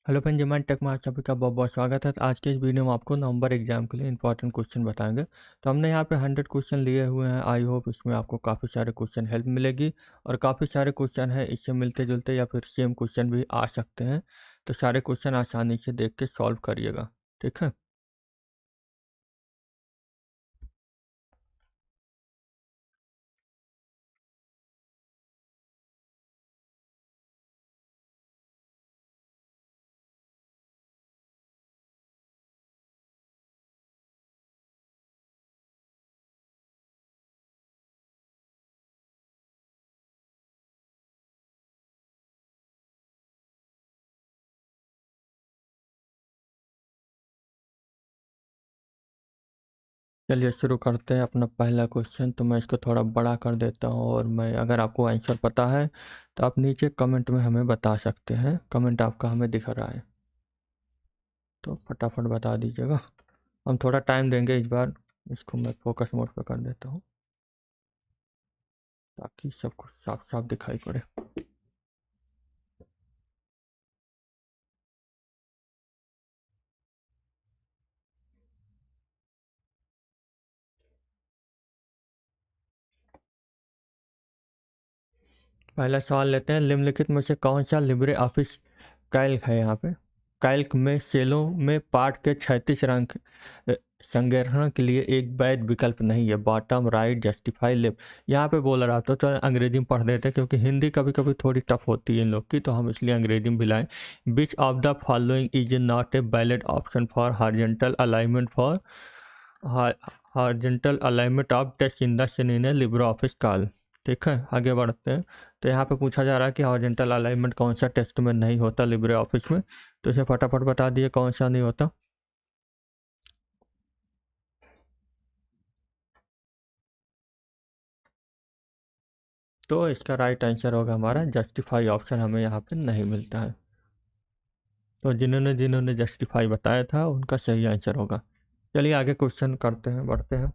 Hello friend, जमात take में आप सभी का बहुत बहुत स्वागत है। तो आज के इस वीडियो में आपको नवंबर एग्जाम के लिए इंपॉर्टेंट क्वेश्चन बताएंगे। तो हमने यहाँ पे 100 क्वेश्चन लिए हुए हैं। आई होप इसमें आपको काफ़ी सारे क्वेश्चन हेल्प मिलेगी और काफ़ी सारे क्वेश्चन हैं इससे मिलते जुलते या फिर सेम क्वेश्चन भी आ सकते हैं। तो सारे क्वेश्चन आसानी से देख के सॉल्व करिएगा, ठीक है। चलिए शुरू करते हैं अपना पहला क्वेश्चन। तो मैं इसको थोड़ा बड़ा कर देता हूँ और मैं अगर आपको आंसर पता है तो आप नीचे कमेंट में हमें बता सकते हैं। कमेंट आपका हमें दिख रहा है तो फटाफट बता दीजिएगा। हम थोड़ा टाइम देंगे इस बार। इसको मैं फोकस मोड पर कर देता हूँ ताकि सब कुछ साफ साफ दिखाई पड़े। पहला सवाल लेते हैं। निम्नलिखित में से कौन सा लिब्रे ऑफिस कैल्क है। यहाँ पे कैल्क में सेलों में पाठ के 36 रंग संग्रहण के लिए एक वैध विकल्प नहीं है। Bottom, right, justify, left. यहाँ पे बोल रहा था तो अंग्रेजी में पढ़ देते क्योंकि हिंदी कभी कभी थोड़ी टफ होती है इन लोग की, तो हम इसलिए अंग्रेजी में भी लाएं। Which of the following is not a valid option for horizontal alignment for horizontal alignment of text in the scene LibreOffice Calc. ठीक है, आगे बढ़ते हैं। तो यहाँ पे पूछा जा रहा है कि हॉरिजॉन्टल अलाइनमेंट कौन सा टेक्स्ट में नहीं होता लिब्रे ऑफिस में। तो इसे फटाफट बता दिए कौन सा नहीं होता। तो इसका राइट आंसर होगा हमारा जस्टिफाई। ऑप्शन हमें यहाँ पे नहीं मिलता है। तो जिन्होंने जिन्होंने जस्टिफाई बताया था उनका सही आंसर होगा। चलिए आगे क्वेश्चन करते हैं, बढ़ते हैं।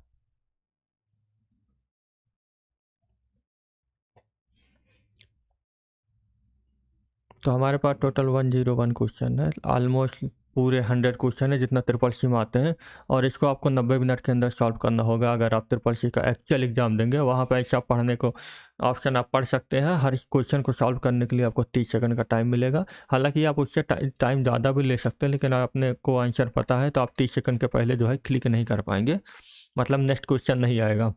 तो हमारे पास टोटल 101 क्वेश्चन है। ऑलमोस्ट पूरे 100 क्वेश्चन है जितना ट्रिपल सी में आते हैं, और इसको आपको 90 मिनट के अंदर सॉल्व करना होगा। अगर आप ट्रिपल सी का एक्चुअल एग्जाम देंगे वहाँ पर ऐसा पढ़ने को ऑप्शन आप पढ़ सकते हैं। हर क्वेश्चन को सॉल्व करने के लिए आपको 30 सेकंड का टाइम मिलेगा। हालांकि आप उससे टाइम ज़्यादा भी ले सकते हैं, लेकिन अपने को आंसर पता है तो आप 30 सेकंड के पहले जो है क्लिक नहीं कर पाएंगे, मतलब नेक्स्ट क्वेश्चन नहीं आएगा।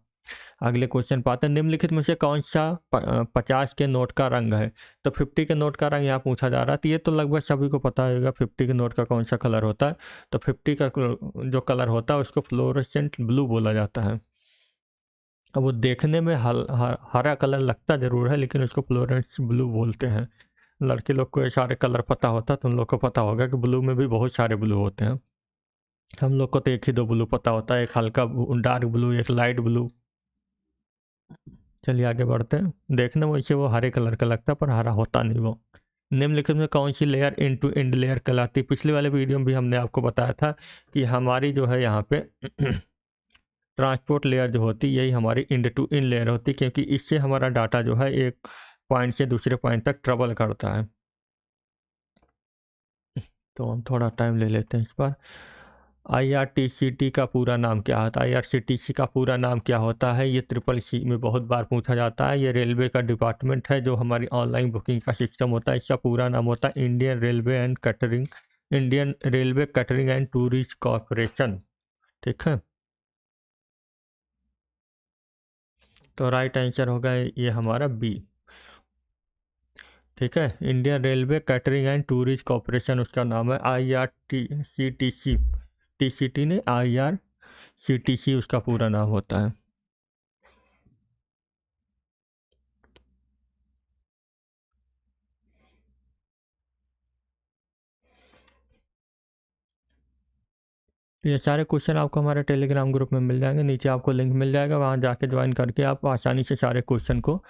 अगले क्वेश्चन पाते हैं। निम्नलिखित में से कौन सा 50 के नोट का रंग है। तो 50 के नोट का रंग यहाँ पूछा जा रहा है, तो ये तो लगभग सभी को पता होगा 50 के नोट का कौन सा कलर होता है। तो 50 का जो कलर होता है उसको फ्लोरेसेंट ब्लू बोला जाता है। अब वो देखने में हरा कलर लगता ज़रूर है, लेकिन उसको फ्लोरेसेंट ब्लू बोलते हैं। लड़के लोग को ये सारे कलर पता होता तो उन लोग को पता होगा कि ब्लू में भी बहुत सारे ब्लू होते हैं। हम लोग को तो एक ही दो ब्लू पता होता है, एक हल्का डार्क ब्लू, एक लाइट ब्लू। चलिए आगे बढ़ते हैं। देखने में वैसे वो हरे कलर का लगता है पर हरा होता नहीं वो। निम्नलिखित में कौन सी layer end to end layer कहलाती है। पिछले वाले वीडियो में भी हमने आपको बताया था कि हमारी जो है यहाँ पे ट्रांसपोर्ट लेयर जो होती है यही हमारी इंड टू इंड लेयर होती है, क्योंकि इससे हमारा डाटा जो है एक पॉइंट से दूसरे पॉइंट तक ट्रेवल करता है। तो हम थोड़ा टाइम ले लेते हैं इस पर। आईआरसीटीसी का पूरा नाम क्या होता है। आईआरसीटीसी का पूरा नाम क्या होता है, ये ट्रिपल सी में बहुत बार पूछा जाता है। ये रेलवे का डिपार्टमेंट है जो हमारी ऑनलाइन बुकिंग का सिस्टम होता है। इसका पूरा नाम होता है Indian railway and catering, Indian Railway Catering and Tourist corporation. ठीक है, तो राइट आंसर होगा ये हमारा बी। ठीक है, Indian Railway Catering and Tourist Corporation उसका नाम है। I R T C T C, T C T ने IRCTC उसका पूरा नाम होता है। तो ये सारे क्वेश्चन आपको हमारे टेलीग्राम ग्रुप में मिल जाएंगे, नीचे आपको लिंक मिल जाएगा, वहाँ जाके ज्वाइन करके आप आसानी से सारे क्वेश्चन को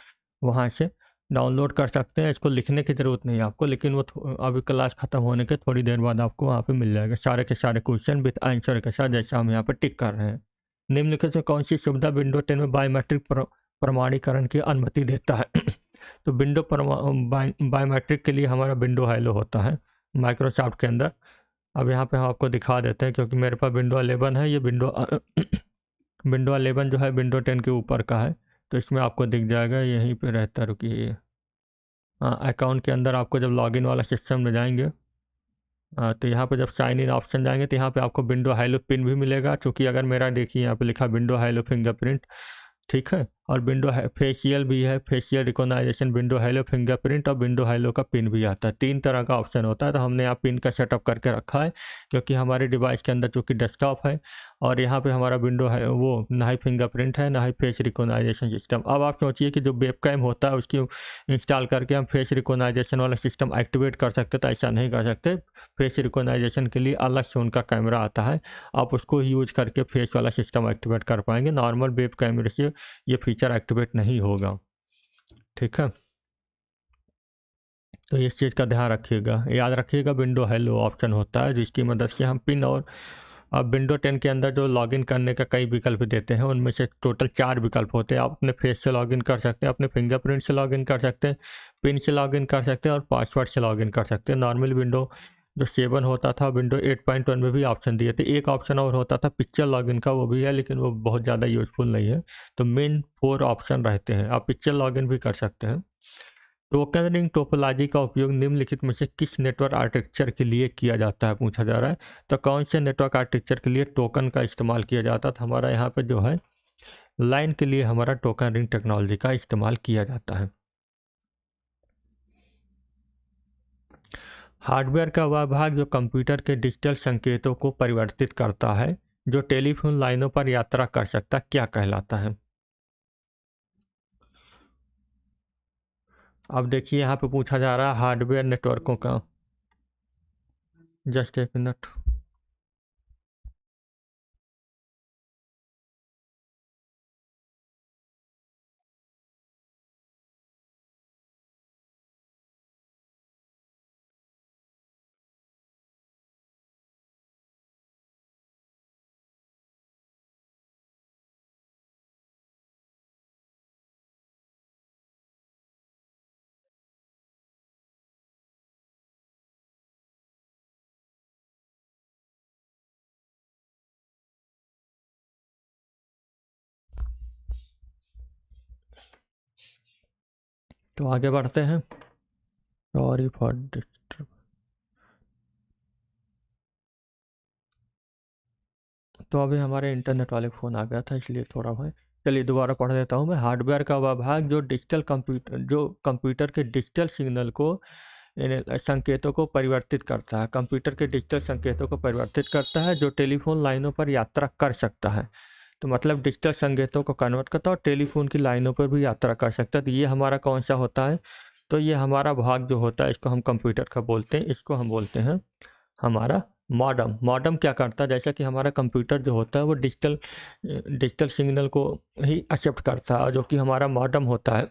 वहाँ से डाउनलोड कर सकते हैं। इसको लिखने की ज़रूरत नहीं है आपको, लेकिन वो अभी क्लास ख़त्म होने के थोड़ी देर बाद आपको वहाँ पे मिल जाएगा सारे के सारे क्वेश्चन विद आंसर के साथ, जैसा हम यहाँ पर टिक कर रहे हैं। निम्नलिखित से कौन सी सुविधा विंडो 10 में बायोमेट्रिक प्रमाणीकरण की अनुमति देता है। तो विंडो बायोमेट्रिक के लिए हमारा विंडो हेलो होता है। माइक्रोसॉफ्ट के अंदर। अब यहाँ पे हम आपको दिखा देते हैं, क्योंकि मेरे पास विंडो 11 है, ये विंडो 11 जो है विंडो 10 के ऊपर का है, तो इसमें आपको दिख जाएगा, यहीं पे रहता, रुकिए। हाँ, अकाउंट के अंदर आपको जब लॉगिन वाला सिस्टम में जाएंगे, तो यहाँ पे जब साइन इन ऑप्शन जाएंगे तो यहाँ पे आपको विंडो हाइलो पिन भी मिलेगा, चूँकि अगर मेरा देखिए यहाँ पे लिखा विंडो हाइलो फिंगरप्रिंट, ठीक है। और विंडो फेशियल भी है, facial recognisation, window hello fingerprint और विंडो हेलो का पिन भी आता है। 3 तरह का ऑप्शन होता है, तो हमने यहाँ पिन का सेटअप करके रखा है, क्योंकि हमारे डिवाइस के अंदर चूँकि डेस्कटॉप है और यहाँ पे हमारा विंडो है वो ना ही फिंगरप्रिंट है ना ही फेस रिकॉग्नाइजेशन सिस्टम। अब आप सोचिए कि जो वेबकैम होता है उसकी इंस्टॉल करके हम फेस रिकॉग्नाइजेशन वाला सिस्टम एक्टिवेट कर सकते, तो ऐसा नहीं कर सकते। फेस रिकॉग्नाइजेशन के लिए अलग से उनका कैमरा आता है, आप उसको यूज करके फेस वाला सिस्टम एक्टिवेट कर पाएंगे। नॉर्मल वेब कैमरे से ये फीचर एक्टिवेट नहीं होगा, ठीक है। तो इस चीज़ का ध्यान रखिएगा, याद रखिएगा। विंडो हेलो ऑप्शन होता है जिसकी मदद से हम पिन और अब विंडो 10 के अंदर जो लॉगिन करने का कई विकल्प देते हैं, उनमें से टोटल 4 विकल्प होते हैं। आप अपने फेस से लॉगिन कर सकते हैं, अपने फिंगरप्रिंट से लॉगिन कर सकते हैं, पिन से लॉगिन कर सकते हैं और पासवर्ड से लॉगिन कर सकते हैं। नॉर्मल विंडो जो 7 होता था, विंडो 8.1 में भी ऑप्शन दिए थे। एक ऑप्शन और होता था पिक्चर लॉगिन का, वो भी है लेकिन वो बहुत ज़्यादा यूज़फुल नहीं है। तो मेन 4 ऑप्शन रहते हैं, आप पिक्चर लॉगिन भी कर सकते हैं। टोकन रिंग टोपोलॉजी का उपयोग निम्नलिखित में से किस नेटवर्क आर्किटेक्चर के लिए किया जाता है, पूछा जा रहा है। तो कौन से नेटवर्क आर्किटेक्चर के लिए टोकन का इस्तेमाल किया जाता था? हमारा यहाँ पे जो है लाइन के लिए हमारा टोकन रिंग टेक्नोलॉजी का इस्तेमाल किया जाता है। हार्डवेयर का वह भाग जो कंप्यूटर के डिजिटल संकेतों को परिवर्तित करता है, जो टेलीफोन लाइनों पर यात्रा कर सकता, क्या कहलाता है? अब देखिए यहाँ पे पूछा जा रहा है हार्डवेयर नेटवर्कों का। जस्ट एक मिनट। तो आगे बढ़ते हैं। Sorry for disturb. तो अभी हमारे इंटरनेट वाले फ़ोन आ गया था, इसलिए थोड़ा है। चलिए दोबारा पढ़ देता हूँ मैं। हार्डवेयर का वह भाग जो कंप्यूटर के डिजिटल सिग्नल को संकेतों को परिवर्तित करता है, कंप्यूटर के डिजिटल संकेतों को परिवर्तित करता है, जो टेलीफोन लाइनों पर यात्रा कर सकता है। तो मतलब डिजिटल संकेतों को कन्वर्ट करता है और टेलीफोन की लाइनों पर भी यात्रा कर सकता है। तो ये हमारा कौन सा होता है? तो ये हमारा भाग जो होता है, इसको हम कंप्यूटर का बोलते हैं, इसको हम बोलते हैं हमारा मॉडम। मॉडम क्या करता है, जैसा कि हमारा कंप्यूटर जो होता है वो डिजिटल सिग्नल को ही एक्सेप्ट करता है, जो कि हमारा मॉडम होता है।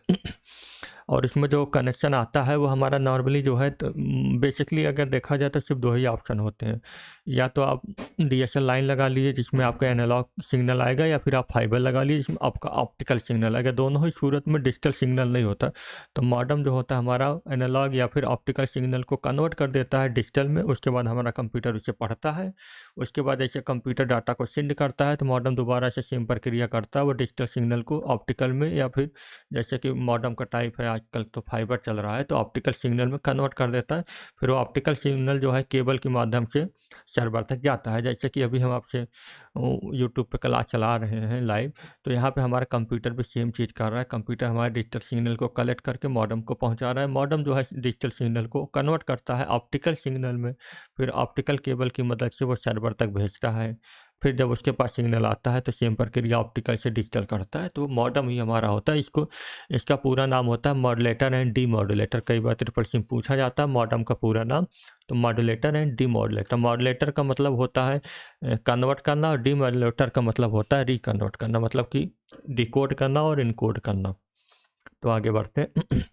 और इसमें जो कनेक्शन आता है वो हमारा नॉर्मली जो है, तो बेसिकली अगर देखा जाए तो सिर्फ 2 ही ऑप्शन होते हैं। या तो आप डीएसएल लाइन लगा लीजिए जिसमें आपका एनालॉग सिग्नल आएगा, या फिर आप फाइबर लगा लीजिए जिसमें आपका ऑप्टिकल सिग्नल आएगा। दोनों ही सूरत में डिजिटल सिग्नल नहीं होता। तो मॉडम जो होता है हमारा एनालॉग या फिर ऑप्टिकल सिग्नल को कन्वर्ट कर देता है डिजिटल में, उसके बाद हमारा कंप्यूटर उसे पढ़ता है। उसके बाद ऐसे कंप्यूटर डाटा को सेंड करता है, तो मॉडम दोबारा से सेम प्रक्रिया करता है, वो डिजिटल सिग्नल को ऑप्टिकल में, या फिर जैसे कि मॉडम का टाइप है आजकल तो फाइबर चल रहा है, तो ऑप्टिकल सिग्नल में कन्वर्ट कर देता है। फिर वो ऑप्टिकल सिग्नल जो है केबल के माध्यम से सर्वर तक जाता है। जैसे कि अभी हम आपसे यूट्यूब पे क्लास चला रहे हैं लाइव, तो यहाँ पे हमारा कंप्यूटर भी सेम चीज़ कर रहा है। कंप्यूटर हमारे डिजिटल सिग्नल को कलेक्ट करके मॉडम को पहुँचा रहा है। मॉडम जो है डिजिटल सिग्नल को कन्वर्ट करता है ऑप्टिकल सिग्नल में, फिर ऑप्टिकल केबल की मदद से वो सर्वर तक भेजता है। फिर जब उसके पास सिग्नल आता है तो सेम प्रक्रिया ऑप्टिकल से डिजिटल करता है, तो मॉडम ही हमारा होता है। इसका पूरा नाम होता है मॉड्यूलेटर एंड डीमॉड्यूलेटर। कई बार ट्रिपल सी पूछा जाता है मॉडम का पूरा नाम, तो मॉड्यूलेटर एंड डीमॉड्यूलेटर। मॉड्यूलेटर का मतलब होता है कन्वर्ट करना, और डीमॉड्यूलेटर का मतलब होता है रिकन्वर्ट करना, मतलब कि डिकोड करना और इनकोड करना। तो आगे बढ़ते हैं।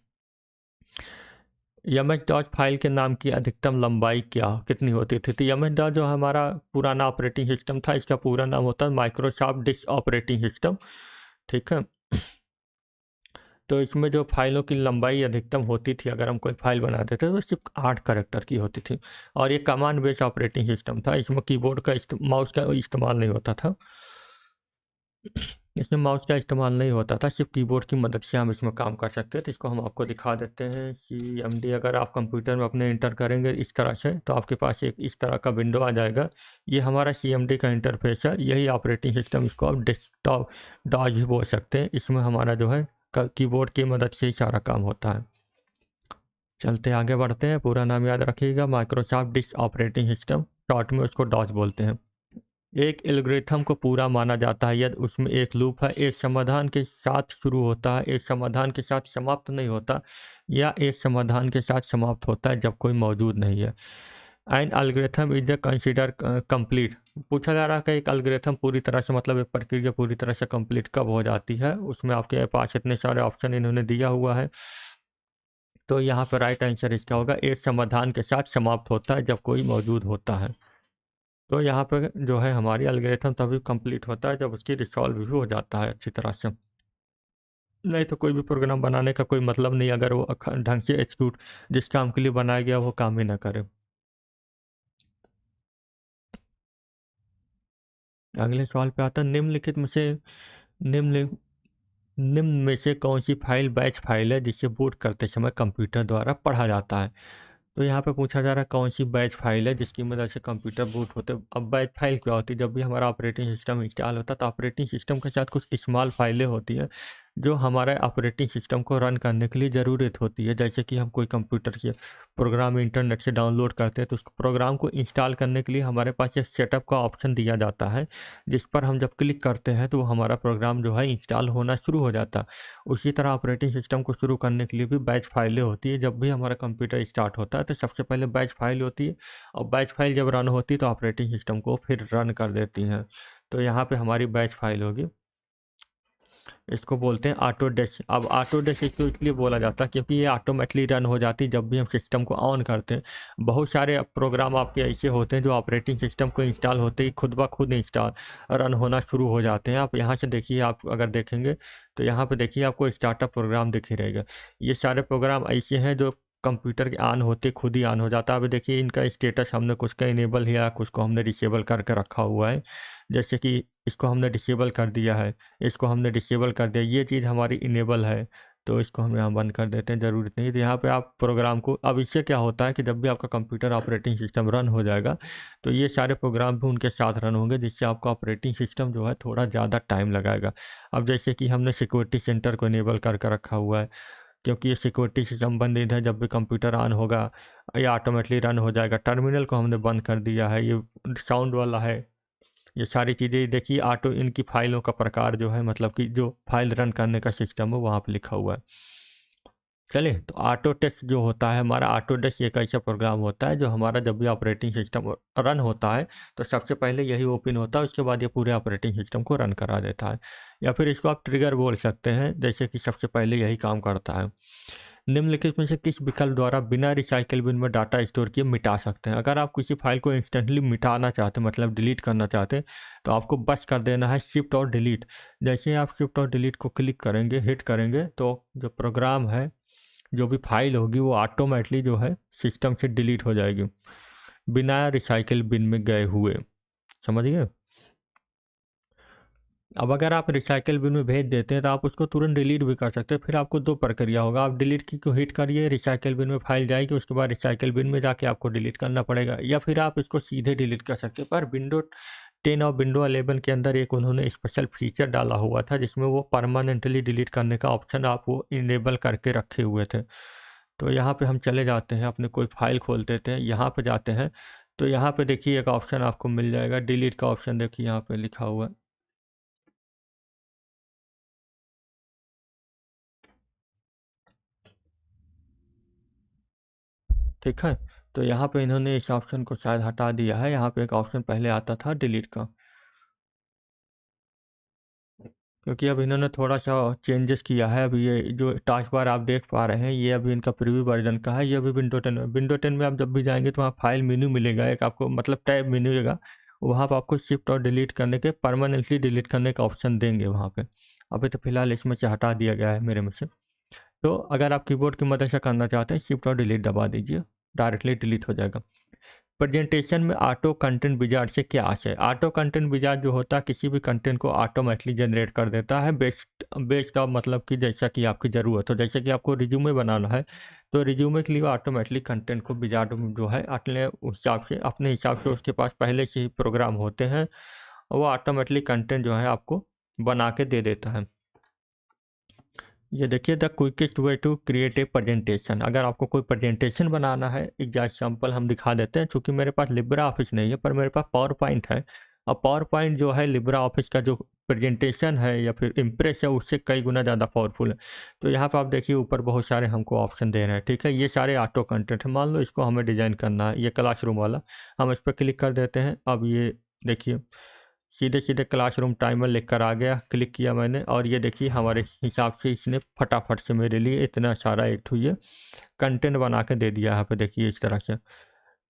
एम एच डॉट फाइल के नाम की अधिकतम लंबाई कितनी होती थी? तो एम एच डॉट जो हमारा पुराना ऑपरेटिंग सिस्टम था, इसका पूरा नाम होता है माइक्रोसॉफ्ट डिस्क ऑपरेटिंग सिस्टम, ठीक है। तो इसमें जो फाइलों की लंबाई अधिकतम होती थी, अगर हम कोई फाइल बनाते थे तो सिर्फ 8 करैक्टर की होती थी। और ये कमांड बेस्ड ऑपरेटिंग सिस्टम था, इसमें कीबोर्ड का माउस का इस्तेमाल नहीं होता था। इसमें माउस का इस्तेमाल नहीं होता था, सिर्फ कीबोर्ड की मदद से हम इसमें काम कर सकते हैं। तो इसको हम आपको दिखा देते हैं। CMD अगर आप कंप्यूटर में अपने इंटर करेंगे इस तरह से, तो आपके पास एक इस तरह का विंडो आ जाएगा। ये हमारा CMD का इंटरफेस है, यही ऑपरेटिंग सिस्टम, इसको आप डेस्कटॉप डॉज भी बोल सकते हैं। इसमें हमारा जो है कीबोर्ड की मदद से ही सारा काम होता है। चलते आगे बढ़ते हैं। पूरा नाम याद रखिएगा, Microsoft disk operating system, short में उसको डॉज बोलते हैं। एक एल्गोरिथम को पूरा माना जाता है यदि उसमें एक लूप है, एक समाधान के साथ शुरू होता है, एक समाधान के साथ समाप्त नहीं होता, या एक समाधान के साथ समाप्त होता है जब कोई मौजूद नहीं है। An algorithm is the consider complete. पूछा जा रहा है कि एक एल्गोरिथम पूरी तरह से, मतलब एक प्रक्रिया पूरी तरह से कंप्लीट कब हो जाती है। उसमें आपके पास इतने सारे ऑप्शन इन्होंने दिया हुआ है, तो यहाँ पर राइट आंसर इसका होगा एक समाधान के साथ समाप्त होता है जब कोई मौजूद होता है। तो यहाँ पर जो है हमारी एल्गोरिथम तभी कंप्लीट होता है जब उसकी रिसॉल्व भी हो जाता है अच्छी तरह से। नहीं तो कोई भी प्रोग्राम बनाने का कोई मतलब नहीं, अगर वो ढंग से एग्जीक्यूट जिस काम के लिए बनाया गया वो काम ही ना करे। अगले सवाल पे आता है, निम्नलिखित में से निम्न निम्न में से कौन सी फाइल बैच फाइल है जिसे बूट करते समय कंप्यूटर द्वारा पढ़ा जाता है। तो यहाँ पे पूछा जा रहा है कौन सी बैच फाइल है जिसकी मदद से कंप्यूटर बूट होते हैं। अब बैच फाइल क्या होती है, जब भी हमारा ऑपरेटिंग सिस्टम इंस्टॉल होता है तो ऑपरेटिंग सिस्टम के साथ कुछ स्मॉल फाइलें होती हैं जो हमारे ऑपरेटिंग सिस्टम को रन करने के लिए ज़रूरत होती है। जैसे कि हम कोई कंप्यूटर के प्रोग्राम इंटरनेट से डाउनलोड करते हैं तो उस प्रोग्राम को इंस्टॉल करने के लिए हमारे पास एक सेटअप का ऑप्शन दिया जाता है, जिस पर हम जब क्लिक करते हैं तो हमारा प्रोग्राम जो है इंस्टॉल होना शुरू हो जाता है। उसी तरह ऑपरेटिंग सिस्टम को शुरू करने के लिए भी बैच फाइलें होती है। जब भी हमारा कंप्यूटर स्टार्ट होता है तो सबसे पहले बैच फाइल होती है, और बैच फाइल जब रन होती है तो ऑपरेटिंग सिस्टम को फिर रन कर देती हैं। तो यहाँ पे हमारी बैच फाइल होगी, इसको बोलते हैं ऑटोडेस्क। अब ऑटोडेस्क इसको इसलिए बोला जाता है क्योंकि ये ऑटोमेटिकली रन हो जाती है जब भी हम सिस्टम को ऑन करते हैं। बहुत सारे प्रोग्राम आपके ऐसे होते हैं जो ऑपरेटिंग सिस्टम को इंस्टॉल होते ही खुद ब खुद इंस्टॉल रन होना शुरू हो जाते हैं। आप यहाँ से देखिए, आप अगर देखेंगे तो यहाँ पे देखिए आपको स्टार्टअप प्रोग्राम दिख ही रहेगा। ये सारे प्रोग्राम ऐसे हैं जो कंप्यूटर के ऑन होते खुद ही ऑन हो जाता है। अभी देखिए इनका स्टेटस हमने कुछ का इनेबल किया, कुछ को हमने डिसेबल करके रखा हुआ है। जैसे कि इसको हमने डिसेबल कर दिया है, इसको हमने डिसेबल कर दिया, ये चीज़ हमारी इनेबल है तो इसको हम यहाँ बंद कर देते हैं, ज़रूरत नहीं। तो यहाँ पे आप प्रोग्राम को, अब इससे क्या होता है कि जब भी आपका कंप्यूटर ऑपरेटिंग सिस्टम रन हो जाएगा तो ये सारे प्रोग्राम भी उनके साथ रन होंगे, जिससे आपका ऑपरेटिंग सिस्टम जो है थोड़ा ज़्यादा टाइम लगाएगा। अब जैसे कि हमने सिक्योरिटी सेंटर को इनेबल करके रखा हुआ है क्योंकि ये सिक्योरिटी से संबंधित है, जब भी कंप्यूटर ऑन होगा ये ऑटोमेटिकली रन हो जाएगा। टर्मिनल को हमने बंद कर दिया है, ये साउंड वाला है। ये सारी चीज़ें देखिए ऑटो, इनकी फाइलों का प्रकार जो है, मतलब कि जो फाइल रन करने का सिस्टम है वहाँ पे लिखा हुआ है। चलिए, तो ऑटोडेस्क जो होता है हमारा, ऑटोडेस्क एक ऐसा प्रोग्राम होता है जो हमारा जब भी ऑपरेटिंग सिस्टम रन होता है तो सबसे पहले यही ओपन होता है, उसके बाद ये पूरे ऑपरेटिंग सिस्टम को रन करा देता है। या फिर इसको आप ट्रिगर बोल सकते हैं, जैसे कि सबसे पहले यही काम करता है। निम्नलिखित में से किस विकल्प द्वारा बिना रिसाइकिल बिन में डाटा स्टोर किए मिटा सकते हैं। अगर आप किसी फाइल को इंस्टेंटली मिटाना चाहते हैं, मतलब डिलीट करना चाहते हैं, तो आपको बस कर देना है शिफ्ट और डिलीट। जैसे ही आप शिफ्ट और डिलीट को क्लिक करेंगे, हिट करेंगे, तो जो प्रोग्राम है, जो भी फाइल होगी वो ऑटोमेटिकली जो है सिस्टम से डिलीट हो जाएगी बिना रिसाइकिल बिन में गए हुए। समझ गए। अब अगर आप रिसाइकिल बिन में भेज देते हैं तो आप उसको तुरंत डिलीट भी कर सकते हैं। फिर आपको दो प्रक्रिया होगा, आप डिलीट की को हिट करिए, रिसाइकिल बिन में फाइल जाएगी, उसके बाद रिसाइकिल बिन में जाके आपको डिलीट करना पड़ेगा, या फिर आप इसको सीधे डिलीट कर सकते हैं। पर विंडो 10 और विंडो 11 के अंदर एक उन्होंने स्पेशल फीचर डाला हुआ था जिसमें वो परमानेंटली डिलीट करने का ऑप्शन आप वो इनेबल करके रखे हुए थे। तो यहाँ पे हम चले जाते हैं, अपने कोई फाइल खोल देते हैं, यहाँ पे जाते हैं, तो यहाँ पे देखिए एक ऑप्शन आपको मिल जाएगा, डिलीट का ऑप्शन देखिए यहाँ पे लिखा हुआ है। ठीक है, तो यहाँ पे इन्होंने इस ऑप्शन को शायद हटा दिया है। यहाँ पे एक ऑप्शन पहले आता था डिलीट का, क्योंकि अब इन्होंने थोड़ा सा चेंजेस किया है। अभी ये जो टास्क बार आप देख पा रहे हैं ये अभी इनका प्रीव्यू वर्जन का है। ये अभी विंडो 10 में आप जब भी जाएंगे तो वहाँ फाइल मेन्यू मिलेगा, एक आपको मतलब टैब मेन्यू मिलेगा, वहाँ पर आपको शिफ्ट और डिलीट करने के, परमानेंटली डिलीट करने का ऑप्शन देंगे वहाँ पे। अभी तो फिलहाल इसमें से हटा दिया गया है मेरे में से। तो अगर आप कीबोर्ड की मदद से करना चाहते हैं, शिफ्ट और डिलीट दबा दीजिए, डायरेक्टली डिलीट हो जाएगा। प्रेजेंटेशन में ऑटो कंटेंट विजार्ड से क्या आशय? ऑटो कंटेंट विजार्ड जो होता है किसी भी कंटेंट को ऑटोमेटिकली जनरेट कर देता है बेस्ड ऑफ मतलब कि जैसा कि आपकी ज़रूरत हो। जैसे कि आपको रिज्यूमे बनाना है तो रिज्यूमे के लिए वो ऑटोमेटिकली कंटेंट को विजार्ड जो है अपने हिसाब से उसके पास पहले से ही प्रोग्राम होते हैं, वो ऑटोमेटिकली कंटेंट जो है आपको बना के दे देता है। ये देखिए, the quickest way to create a presentation. अगर आपको कोई प्रेजेंटेशन बनाना है, एग्जाम्पल हम दिखा देते हैं, क्योंकि मेरे पास लिब्रा ऑफिस नहीं है पर मेरे पास पावर पॉइंट है। अब पावर पॉइंट जो है लिब्रा ऑफिस का जो प्रेजेंटेशन है या फिर इम्प्रेस है उससे कई गुना ज़्यादा पावरफुल है। तो यहाँ पर आप देखिए ऊपर बहुत सारे हमको ऑप्शन दे रहे हैं, ठीक है। ये सारे ऑटो कंटेंट है। मान लो इसको हमें डिजाइन करना है, ये क्लासरूम वाला, हम इस पर क्लिक कर देते हैं। अब ये देखिए सीधे सीधे क्लासरूम टाइमर लेकर आ गया, क्लिक किया मैंने और ये देखिए हमारे हिसाब से इसने फटाफट से मेरे लिए इतना सारा एक ये कंटेंट बना के दे दिया। यहाँ पे देखिए इस तरह से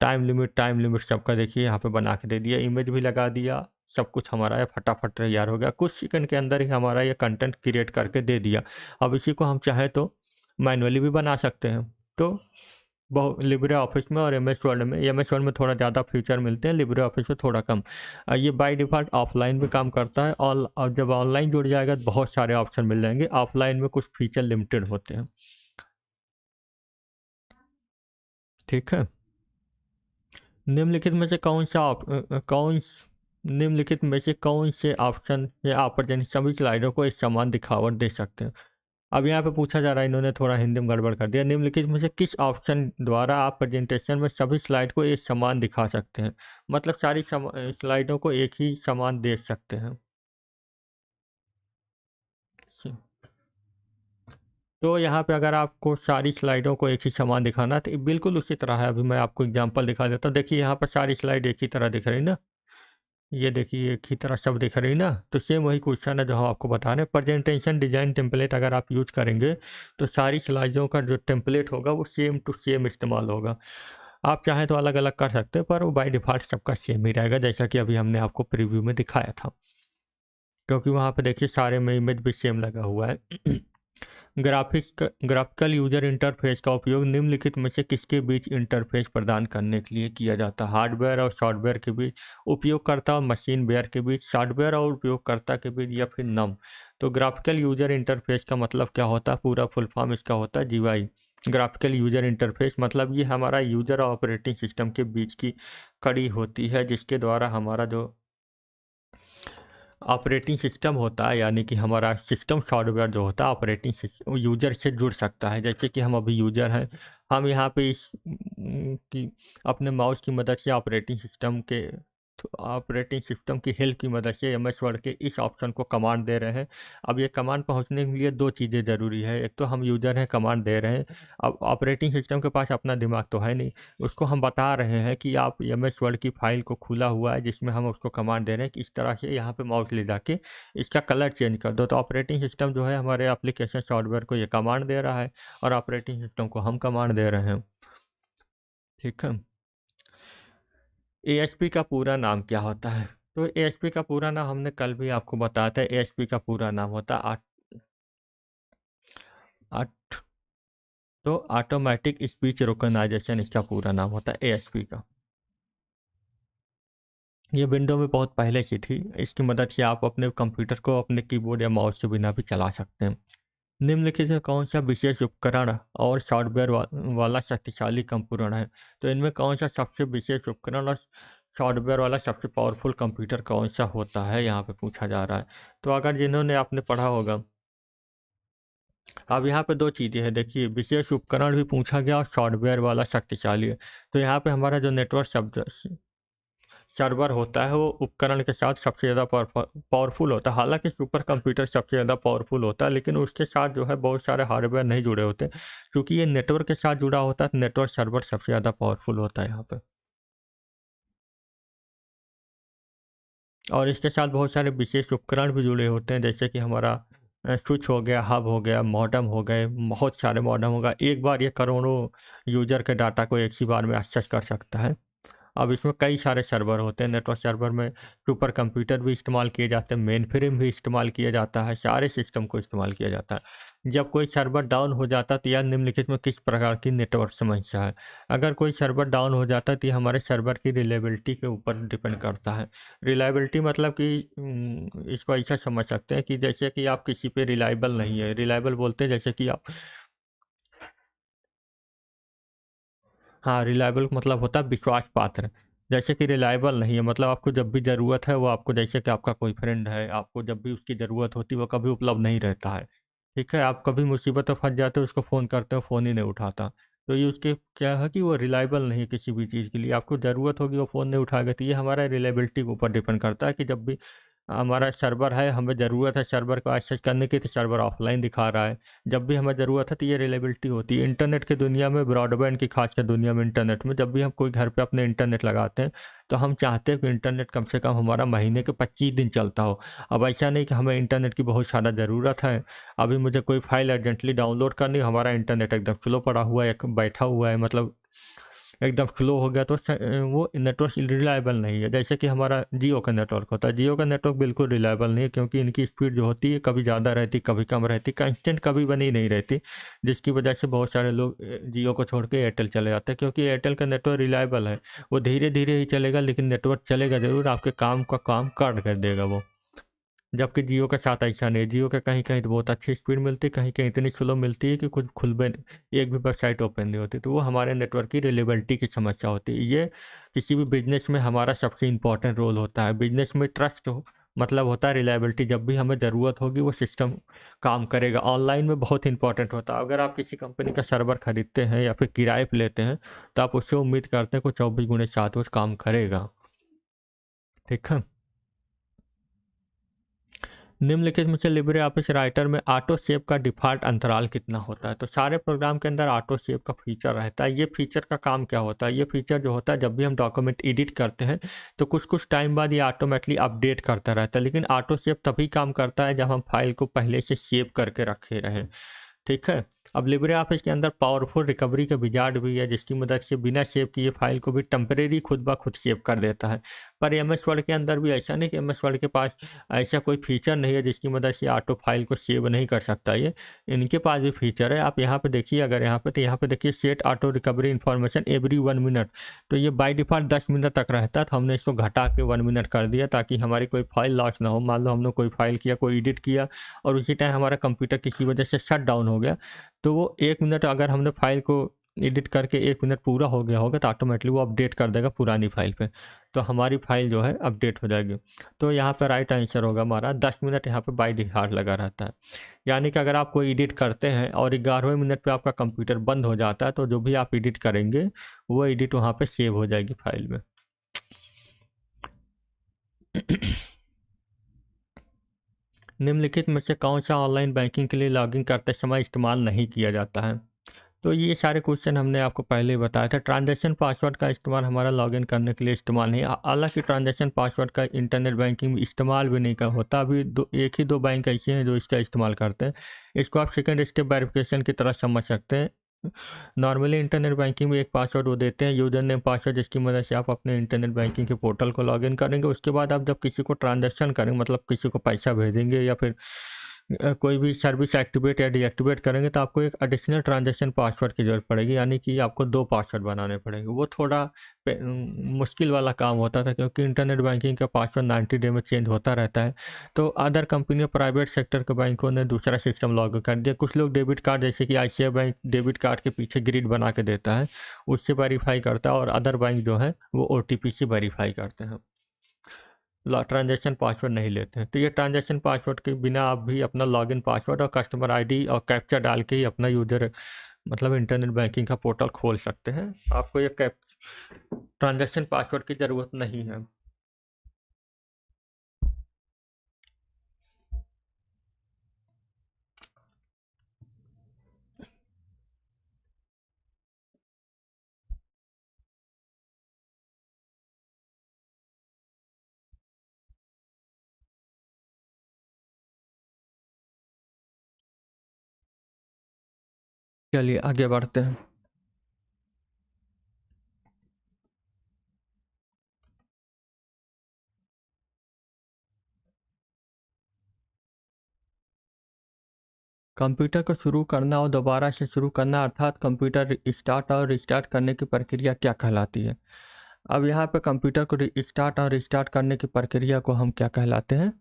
टाइम लिमिट सबका देखिए यहाँ पे बना के दे दिया, इमेज भी लगा दिया, सब कुछ हमारा ये फटाफट तैयार हो गया। कुछ सेकंड के अंदर ही हमारा ये कंटेंट क्रिएट करके दे दिया। अब इसी को हम चाहे तो मैनुअली भी बना सकते हैं। तो बहुत लिब्रे ऑफिस में और एम एस वर्ड में थोड़ा ज़्यादा फीचर मिलते हैं, लिब्रे ऑफिस में थोड़ा कम। ये बाय डिफ़ॉल्ट ऑफलाइन भी काम करता है और जब ऑनलाइन जुड़ जाएगा तो बहुत सारे ऑप्शन मिल जाएंगे। ऑफलाइन में कुछ फीचर लिमिटेड होते हैं, ठीक है। निम्नलिखित में से निम्नलिखित में से कौन से ऑप्शन या ऑपरेशन सभी स्लाइडों को एक समान दिखावट दे सकते हैं? अब यहाँ पे पूछा जा रहा है, इन्होंने थोड़ा हिंदी में गड़बड़ कर दिया। निम्नलिखित में से किस ऑप्शन द्वारा आप प्रेजेंटेशन में सभी स्लाइड को एक समान दिखा सकते हैं? मतलब सारी स्लाइडों को एक ही समान देख सकते हैं। तो यहाँ पे अगर आपको सारी स्लाइडों को एक ही समान दिखाना है तो बिल्कुल उसी तरह है। अभी मैं आपको एग्जांपल दिखा देता हूँ। देखिए यहाँ पर सारी स्लाइड एक ही तरह दिख रही ना, ये देखिए एक ही तरह सब दिख रही ना। तो सेम वही क्वेश्चन है जो हम आपको बता रहे हैं। प्रेजेंटेशन डिजाइन टेम्पलेट अगर आप यूज करेंगे तो सारी स्लाइडों का जो टेम्पलेट होगा वो सेम टू सेम इस्तेमाल होगा। आप चाहें तो अलग अलग कर सकते हैं पर वो बाय डिफ़ॉल्ट सबका सेम ही रहेगा, जैसा कि अभी हमने आपको प्रीव्यू में दिखाया था, क्योंकि वहाँ पे देखिए सारे में इमेज भी सेम लगा हुआ है। ग्राफिकल यूजर इंटरफेस का उपयोग निम्नलिखित में से किसके बीच इंटरफेस प्रदान करने के लिए किया जाता है? हार्डवेयर और सॉफ्टवेयर के बीच, उपयोगकर्ता और मशीन वेयर के बीच, सॉफ्टवेयर और उपयोगकर्ता के बीच, या फिर नम। तो ग्राफिकल यूजर इंटरफेस का मतलब क्या होता है? पूरा फुल फॉर्म इसका होता है जीवाई। ग्राफिकल यूजर इंटरफेस मतलब ये हमारा यूजर और ऑपरेटिंग सिस्टम के बीच की कड़ी होती है, जिसके द्वारा हमारा जो ऑपरेटिंग सिस्टम होता है, यानी कि हमारा सिस्टम सॉफ्टवेयर जो होता है ऑपरेटिंग सिस्टम यूजर से जुड़ सकता है। जैसे कि हम अभी यूजर हैं, हम यहाँ पे की अपने माउस की मदद से ऑपरेटिंग सिस्टम की हेल्प की मदद से एम एस वर्ड के इस ऑप्शन को कमांड दे रहे हैं। अब ये कमांड पहुँचने के लिए दो चीज़ें ज़रूरी है। एक तो हम यूज़र हैं, कमांड दे रहे हैं। अब ऑपरेटिंग सिस्टम के पास अपना दिमाग तो है नहीं, उसको हम बता रहे हैं कि आप एम एस वर्ड की फाइल को खुला हुआ है जिसमें हम उसको कमांड दे रहे हैं कि इस तरह से यहाँ पे माउस ले जाके इसका कलर चेंज कर दो। तो ऑपरेटिंग सिस्टम जो है हमारे एप्लीकेशन सॉफ्टवेयर को ये कमांड दे रहा है और ऑपरेटिंग सिस्टम को हम कमांड दे रहे हैं, ठीक है। एएसपी का पूरा नाम क्या होता है? तो एएसपी का पूरा नाम हमने कल भी आपको बताया था। एएसपी का पूरा नाम होता है तो ऑटोमेटिक स्पीच रिकॉग्नाइजेशन, इसका पूरा नाम होता है एएसपी का। ये विंडो में बहुत पहले से थी, इसकी मदद से आप अपने कंप्यूटर को अपने कीबोर्ड या माउस के बिना भी चला सकते हैं। निम्नलिखित से कौन सा विशेष उपकरण और सॉफ्टवेयर वाला शक्तिशाली कंप्यूटर है? तो इनमें कौन सा सबसे विशेष उपकरण और सॉफ्टवेयर वाला सबसे पावरफुल कंप्यूटर कौन सा होता है, यहाँ पे पूछा जा रहा है। तो अगर जिन्होंने आपने पढ़ा होगा, अब यहाँ पे दो चीज़ें हैं। देखिए विशेष उपकरण भी पूछा गया और सॉफ्टवेयर वाला शक्तिशाली है। तो यहाँ पे हमारा जो नेटवर्क शब्द सर्वर होता है वो उपकरण के साथ सबसे ज़्यादा पावरफुल होता है। हालांकि सुपर कंप्यूटर सबसे ज़्यादा पावरफुल होता है, लेकिन उसके साथ जो है बहुत सारे हार्डवेयर नहीं जुड़े होते। क्योंकि ये नेटवर्क के साथ जुड़ा होता है तो नेटवर्क सर्वर सबसे ज़्यादा पावरफुल होता है यहाँ पे। और इसके साथ बहुत सारे विशेष उपकरण भी जुड़े होते हैं, जैसे कि हमारा स्विच हो गया, हब हो गया, मॉडम हो गए, बहुत सारे मॉडम होगा। एक बार ये करोड़ों यूजर के डाटा को एक ही बार में एक्सेस कर सकता है। अब इसमें कई सारे सर्वर होते हैं। नेटवर्क सर्वर में सुपर कंप्यूटर भी इस्तेमाल किए जाते हैं, मेन फ्रेम भी इस्तेमाल किया जाता है, सारे सिस्टम को इस्तेमाल किया जाता है। जब कोई सर्वर डाउन हो जाता है तो यह निम्नलिखित में किस प्रकार की नेटवर्क समस्या है? अगर कोई सर्वर डाउन हो जाता है तो ये हमारे सर्वर की रिलायबिलिटी के ऊपर डिपेंड करता है। रिलायबिलिटी मतलब कि इसको ऐसा समझ सकते हैं कि जैसे कि आप किसी पे रिलायबल नहीं है। रिलायबल बोलते हैं जैसे कि आप, हाँ, रिलायबल मतलब होता है विश्वास पात्र। जैसे कि रिलायबल नहीं है मतलब आपको जब भी ज़रूरत है वो आपको, जैसे कि आपका कोई फ्रेंड है, आपको जब भी उसकी ज़रूरत होती है वो कभी उपलब्ध नहीं रहता है। ठीक है? आप कभी मुसीबत में फँस जाते हो, उसको फ़ोन करते हो, फ़ोन ही नहीं उठाता। तो ये उसके क्या है कि वो रिलायबल नहीं है किसी भी चीज़ के लिए। आपको ज़रूरत होगी वो फ़ोन नहीं उठाएगा, तो ये हमारा रिलायबिलिटी के ऊपर डिपेंड करता है कि जब भी हमारा सर्वर है, हमें ज़रूरत है सर्वर को एक्सेस करने की, तो सर्वर ऑफलाइन दिखा रहा है। जब भी हमें ज़रूरत है तो ये रिलायबिलिटी होती है। इंटरनेट की दुनिया में, ब्रॉडबैंड की खासकर दुनिया में, इंटरनेट में जब भी हम कोई घर पे अपने इंटरनेट लगाते हैं तो हम चाहते हैं कि इंटरनेट कम से कम हमारा महीने के 25 दिन चलता हो। अब ऐसा नहीं कि हमें इंटरनेट की बहुत ज़्यादा ज़रूरत है, अभी मुझे कोई फाइल अर्जेंटली डाउनलोड करनी है, हमारा इंटरनेट एकदम स्लो पड़ा हुआ है, बैठा हुआ है, मतलब एकदम स्लो हो गया, तो वो नेटवर्क रिलायबल नहीं है। जैसे कि हमारा जियो का नेटवर्क होता है, जियो का नेटवर्क बिल्कुल रिलायबल नहीं है, क्योंकि इनकी स्पीड जो होती है कभी ज़्यादा रहती, कभी कम रहती, कंस्टेंट कभी बनी नहीं रहती, जिसकी वजह से बहुत सारे लोग जियो को छोड़ के एयरटेल चले जाते हैं, क्योंकि एयरटेल का नेटवर्क रिलायबल है। वो धीरे धीरे ही चलेगा लेकिन नेटवर्क चलेगा ज़रूर, आपके काम का काम काट कर देगा वो। जबकि जियो के साथ ऐसा नहीं है, जियो के कहीं कहीं तो बहुत अच्छी स्पीड मिलती है, कहीं कहीं इतनी स्लो मिलती है कि कुछ एक भी वेबसाइट ओपन नहीं होती, तो वो हमारे नेटवर्क की रिलेबिलिटी की समस्या होती है। ये किसी भी बिजनेस में हमारा सबसे इंपॉर्टेंट रोल होता है। बिजनेस में ट्रस्ट हो, मतलब होता है रिलायबिलिटी, जब भी हमें ज़रूरत होगी वो सिस्टम काम करेगा। ऑनलाइन में बहुत इंपॉर्टेंट होता है। अगर आप किसी कंपनी का सर्वर खरीदते हैं या फिर किराए पे लेते हैं तो आप उससे उम्मीद करते हैं कि 24 गुणे 7 वो काम करेगा। ठीक है? निम्नलिखित में से लिब्रे ऑफिस राइटर में ऑटो सेव का डिफ़ॉल्ट अंतराल कितना होता है? तो सारे प्रोग्राम के अंदर ऑटो सेव का फीचर रहता है। ये फीचर का काम क्या होता है? ये फीचर जो होता है जब भी हम डॉक्यूमेंट एडिट करते हैं तो कुछ टाइम बाद ये ऑटोमेटिकली अपडेट करता रहता है। लेकिन ऑटो सेव तभी काम करता है जब हम फाइल को पहले से सेव करके रखे रहें। ठीक है? अब लिब्रे ऑफिस के अंदर पावरफुल रिकवरी का विजार्ड भी है, जिसकी मदद से बिना सेव किए फाइल को भी टेम्परेरी खुद ब खुद सेव कर देता है। पर एम एस वर्ड के अंदर भी ऐसा नहीं कि एम एस वर्ड के पास ऐसा कोई फीचर नहीं है जिसकी मदद से ऑटो फाइल को सेव नहीं कर सकता ये। इनके पास भी फीचर है। आप यहाँ पे देखिए, अगर यहाँ पे, तो यहाँ पे देखिए set auto recovery information every 1 minute. तो ये बाय डिफ़ॉल्ट 10 मिनट तक रहता है, तो हमने इसको घटा के 1 मिनट कर दिया ताकि हमारी कोई फाइल लॉस ना हो। मान लो हमने कोई फाइल किया, कोई एडिट किया और उसी टाइम हमारा कंप्यूटर किसी वजह से शट डाउन हो गया, तो वो 1 मिनट, अगर हमने फाइल को एडिट करके 1 मिनट पूरा हो गया होगा तो ऑटोमेटिकली वो अपडेट कर देगा पुरानी फाइल पे, तो हमारी फाइल जो है अपडेट हो जाएगी। तो यहाँ पर राइट आंसर होगा हमारा 10 मिनट, यहाँ पे बाई डिफ़ॉल्ट लगा रहता है। यानी कि अगर आप कोई एडिट करते हैं और 11वें मिनट पे आपका कंप्यूटर बंद हो जाता है तो जो भी आप एडिट करेंगे वो एडिट वहाँ पे सेव हो जाएगी फाइल में। निम्नलिखित में से कौन सा ऑनलाइन बैंकिंग के लिए लॉगिन करते समय इस्तेमाल नहीं किया जाता है? तो ये सारे क्वेश्चन हमने आपको पहले ही बताया था। ट्रांजैक्शन पासवर्ड का इस्तेमाल हमारा लॉगिन करने के लिए इस्तेमाल नहीं, हालांकि ट्रांजैक्शन पासवर्ड का इंटरनेट बैंकिंग में इस्तेमाल भी नहीं का होता। अभी एक ही दो बैंक ऐसे हैं जो इसका इस्तेमाल करते हैं। इसको आप सेकंड स्टेप वेरिफिकेशन की तरह समझ सकते हैं। नॉर्मली इंटरनेट बैंकिंग में एक पासवर्ड वो देते हैं, यूजर नेम पासवर्ड, जिसकी मदद से आप अपने इंटरनेट बैंकिंग के पोर्टल को लॉगिन करेंगे। उसके बाद आप जब किसी को ट्रांजैक्शन करेंगे, मतलब किसी को पैसा भेजेंगे या फिर कोई भी सर्विस एक्टिवेट या डीएक्टिवेट करेंगे, तो आपको एक एडिशनल ट्रांजैक्शन पासवर्ड की ज़रूरत पड़ेगी, यानी कि आपको 2 पासवर्ड बनाने पड़ेंगे। वो थोड़ा मुश्किल वाला काम होता था, क्योंकि इंटरनेट बैंकिंग का पासवर्ड 90 डे में चेंज होता रहता है। तो अदर कंपनियों, प्राइवेट सेक्टर के बैंकों ने दूसरा सिस्टम लागू कर दिया। कुछ लोग डेबिट कार्ड, जैसे कि आईसीआईसीआई बैंक डेबिट कार्ड के पीछे ग्रिड बना के देता है, उससे वेरीफाई करता है, और अदर बैंक जो है वो ओटीपी से वेरीफाई करते हैं, ट्रांजैक्शन पासवर्ड नहीं लेते हैं। तो ये ट्रांजैक्शन पासवर्ड के बिना आप भी अपना लॉगिन पासवर्ड और कस्टमर आईडी और कैप्चा डाल के ही अपना यूजर, मतलब इंटरनेट बैंकिंग का पोर्टल खोल सकते हैं। आपको ये कैप ट्रांजैक्शन पासवर्ड की ज़रूरत नहीं है। चलिए आगे बढ़ते हैं। कंप्यूटर को शुरू करना और दोबारा से शुरू करना अर्थात कंप्यूटर स्टार्ट और रिस्टार्ट करने की प्रक्रिया क्या कहलाती है। अब यहाँ पे कंप्यूटर को स्टार्ट और रिस्टार्ट करने की प्रक्रिया को हम क्या कहलाते हैं,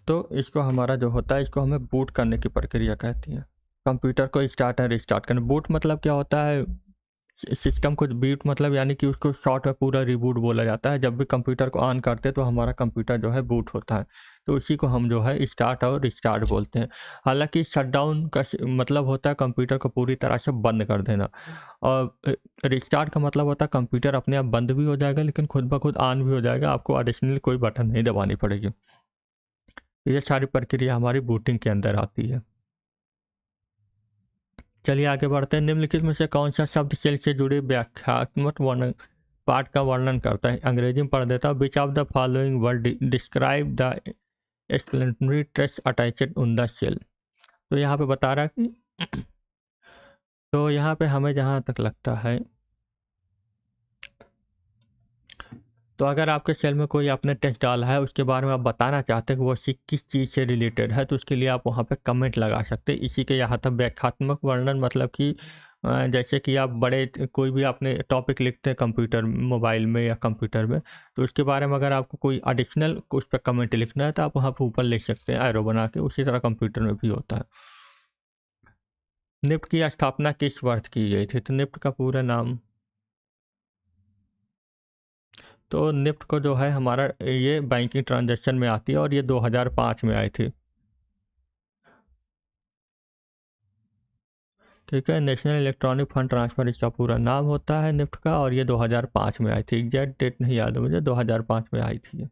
तो इसको हमारा जो होता है इसको हमें बूट करने की प्रक्रिया कहती है। कंप्यूटर को स्टार्ट और रिस्टार्ट करना, बूट मतलब क्या होता है, सिस्टम को बूट मतलब यानी कि उसको शॉर्ट में पूरा रिबूट बोला जाता है। जब भी कंप्यूटर को ऑन करते हैं तो हमारा कंप्यूटर जो है बूट होता है, तो उसी को हम जो है स्टार्ट और रिस्टार्ट बोलते हैं। हालांकि शटडाउन का मतलब होता है कंप्यूटर को पूरी तरह से बंद कर देना, और रिस्टार्ट का मतलब होता है कंप्यूटर अपने आप बंद भी हो जाएगा लेकिन खुद ब खुद ऑन भी हो जाएगा, आपको एडिशनली कोई बटन नहीं दबानी पड़ेगी। ये सारी प्रक्रिया हमारी बूटिंग के अंदर आती है। चलिए आगे बढ़ते हैं। निम्नलिखित में से कौन सा शब्द सेल से जुड़े व्याख्यात्मक वर्णन पाठ का वर्णन करता है। अंग्रेजी में पढ़ देता हूँ। Which of the following word describe the explanatory trace attached on the cell. तो यहाँ पे बता रहा है कि तो यहाँ पे हमें जहाँ तक लगता है, तो अगर आपके सेल में कोई आपने टेक्स्ट डाला है उसके बारे में आप बताना चाहते हैं कि वो किस चीज़ से रिलेटेड है, तो उसके लिए आप वहाँ पे कमेंट लगा सकते हैं। इसी के यहाँ तक व्याख्यात्मक वर्णन मतलब कि जैसे कि आप बड़े कोई भी आपने टॉपिक लिखते हैं कंप्यूटर मोबाइल में या कंप्यूटर में, तो उसके बारे में अगर आपको कोई एडिशनल उस पर कमेंट लिखना है तो आप वहाँ पर ऊपर लिख सकते हैं एरो बना के। उसी तरह कंप्यूटर में भी होता है। निफ्ट की स्थापना किस वर्ष की गई थी। तो निफ्ट का पूरा नाम, तो निफ्ट को जो है हमारा ये बैंकिंग ट्रांजैक्शन में आती है और ये 2005 में आई थी। ठीक है, नेशनल इलेक्ट्रॉनिक फंड ट्रांसफ़र इसका पूरा नाम होता है निफ्ट का, और ये 2005 में आई थी। एग्जैक्ट डेट नहीं याद है मुझे, 2005 में आई थी।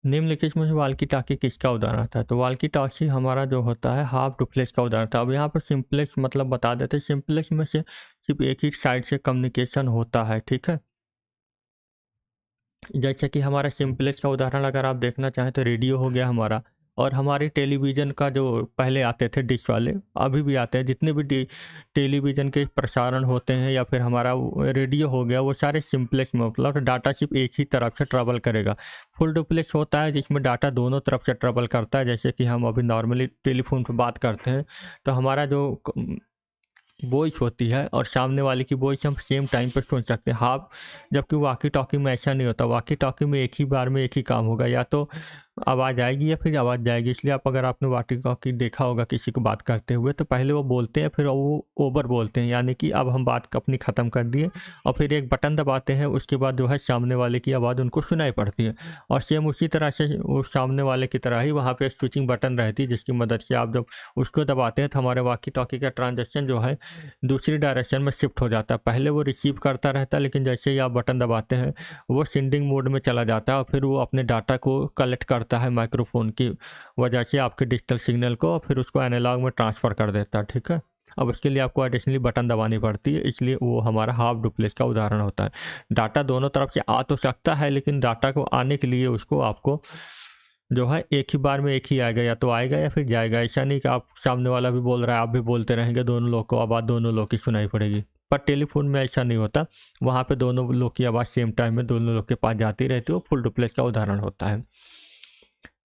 निम्नलिखित में से वाल्की टाकी किसका उदाहरण था। तो वाल्की टाकी हमारा जो होता है हाफ डुप्लेक्स का उदाहरण था। अब यहाँ पर सिंप्लेक्स मतलब बता देते हैं। सिंप्लेक्स में से सिर्फ एक ही साइड से कम्युनिकेशन होता है। ठीक है, जैसे कि हमारा सिंपलेक्स का उदाहरण अगर आप देखना चाहें तो रेडियो हो गया हमारा, और हमारे टेलीविज़न का जो पहले आते थे डिश वाले, अभी भी आते हैं, जितने भी टेलीविज़न के प्रसारण होते हैं या फिर हमारा रेडियो हो गया, वो सारे सिंपलेक्स में मतलब डाटा सिर्फ एक ही तरफ से ट्रेवल करेगा। फुल डुप्लेक्स होता है जिसमें डाटा दोनों तरफ से ट्रेवल करता है। जैसे कि हम अभी नॉर्मली टेलीफोन पर बात करते हैं तो हमारा जो वॉइस होती है और सामने वाले की वॉइस हम सेम टाइम पर सुन सकते हैं हाफ, जबकि वाकी टॉकी में ऐसा नहीं होता। वाकी टॉकी में एक ही बार में एक ही काम होगा, या तो आवाज़ आएगी या फिर आवाज़ जाएगी। इसलिए आप अगर आपने वाकी टॉकी देखा होगा किसी को बात करते हुए, तो पहले वो बोलते हैं फिर वो ओवर बोलते हैं, यानी कि अब हम बात अपनी ख़त्म कर दिए और फिर एक बटन दबाते हैं, उसके बाद जो है सामने वाले की आवाज़ उनको सुनाई पड़ती है। और सेम उसी तरह से वो सामने वाले की तरह ही वहाँ पर स्विचिंग बटन रहती है जिसकी मदद से आप जब उसको दबाते हैं तो हमारे वाकी टॉकी का ट्रांजेक्शन जो है दूसरी डायरेक्शन में शिफ्ट हो जाता है। पहले वो रिसीव करता रहता है, लेकिन जैसे ही आप बटन दबाते हैं वो सेंडिंग मोड में चला जाता है और फिर वो अपने डाटा को कलेक्ट करता है माइक्रोफोन की वजह से आपके डिजिटल सिग्नल को, और फिर उसको एनालॉग में ट्रांसफ़र कर देता है। ठीक है, अब उसके लिए आपको एडिशनली बटन दबानी पड़ती है, इसलिए वो हमारा हाफ डुप्लेक्स का उदाहरण होता है। डाटा दोनों तरफ से आ तो सकता है, लेकिन डाटा को आने के लिए उसको आपको जो है एक ही बार में एक ही आएगा, या तो आएगा या फिर जाएगा। ऐसा नहीं कि आप सामने वाला भी बोल रहा है आप भी बोलते रहेंगे, दोनों लोग को आवाज़ दोनों लोग की सुनाई पड़ेगी। पर टेलीफोन में ऐसा नहीं होता, वहाँ पे दोनों लोग की आवाज़ सेम टाइम में दोनों लोग के पास जाती रहती है। वो फुल डुप्लेक्स का उदाहरण होता है।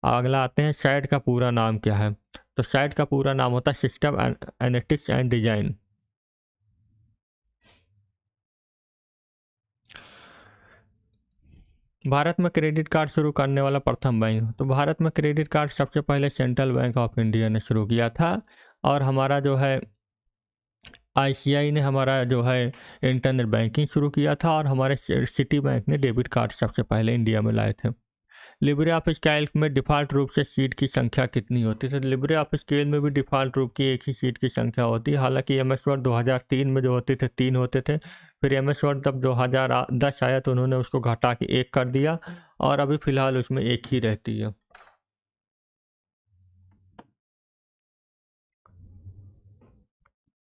अगला आते हैं, सैड का पूरा नाम क्या है। तो सैड का पूरा नाम होता है system analytics and design. Bharat में क्रेडिट कार्ड शुरू करने वाला प्रथम बैंक। तो भारत में क्रेडिट कार्ड सबसे पहले सेंट्रल बैंक ऑफ इंडिया ने शुरू किया था, और हमारा जो है आईसीआई ने हमारा जो है इंटरनेट बैंकिंग शुरू किया था, और हमारे सिटी बैंक ने डेबिट कार्ड सबसे पहले इंडिया में लाए थे। लिब्रे ऑफिस कैल्क में डिफ़ॉल्ट रूप से सीट की संख्या कितनी होती है। तो लिब्रे ऑफिस कैल्क में भी डिफ़ॉल्ट रूप की एक ही सीट की संख्या होती है। हालांकि एम एस वर्ड 2003 में जो होते थे 3 होते थे, फिर एम एस वर्ड तब 2010 आया तो उन्होंने उसको घटा के 1 कर दिया, और अभी फ़िलहाल उसमें 1 ही रहती है।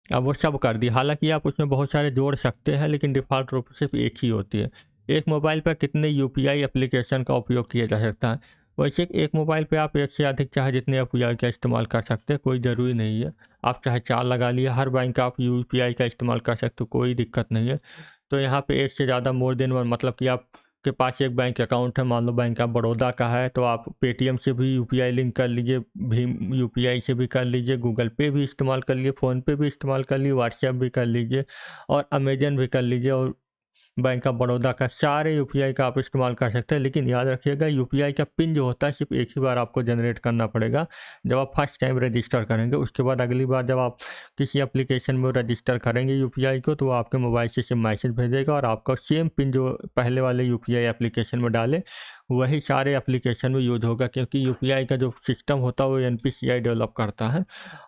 अब वो सब कर दी, हालांकि आप उसमें बहुत सारे जोड़ सकते हैं, लेकिन डिफ़ॉल्ट रूप से सिर्फ एक ही होती है। एक मोबाइल पर कितने यूपीआई एप्लीकेशन का उपयोग किया जा सकता है। वैसे एक मोबाइल पे आप एक से अधिक चाहे जितने यूपीआई का इस्तेमाल कर सकते हैं, कोई ज़रूरी नहीं है। आप चाहे 4 लगा लिए, हर बैंक का आप यूपीआई का इस्तेमाल कर सकते हो, कोई दिक्कत नहीं है। तो यहाँ पे एक से ज़्यादा मोर देन वन मतलब कि आपके पास एक बैंक अकाउंट है, मान लो बैंक ऑफ बड़ौदा का है, तो आप पेटीएम से भी यूपीआई लिंक कर लीजिए, भीम यूपीआई से भी कर लीजिए, गूगल पे भी इस्तेमाल कर लीजिए, फ़ोनपे भी इस्तेमाल कर लीजिए, व्हाट्सएप भी कर लीजिए और अमेजन भी कर लीजिए और बैंक ऑफ बड़ौदा का सारे यूपीआई का आप इस्तेमाल कर सकते हैं। लेकिन याद रखिएगा यूपीआई का पिन जो होता है सिर्फ एक ही बार आपको जनरेट करना पड़ेगा, जब आप फर्स्ट टाइम रजिस्टर करेंगे। उसके बाद अगली बार जब आप किसी एप्लीकेशन में रजिस्टर करेंगे यूपीआई को, तो वो आपके मोबाइल से सिर्फ मैसेज भेजेगा और आपका सेम पिन जो पहले वाले यूपीआई एप्लीकेशन में डाले वही सारे एप्लीकेशन में यूज होगा, क्योंकि यूपीआई का जो सिस्टम होता है वो एनपीसीआई डेवलप करता है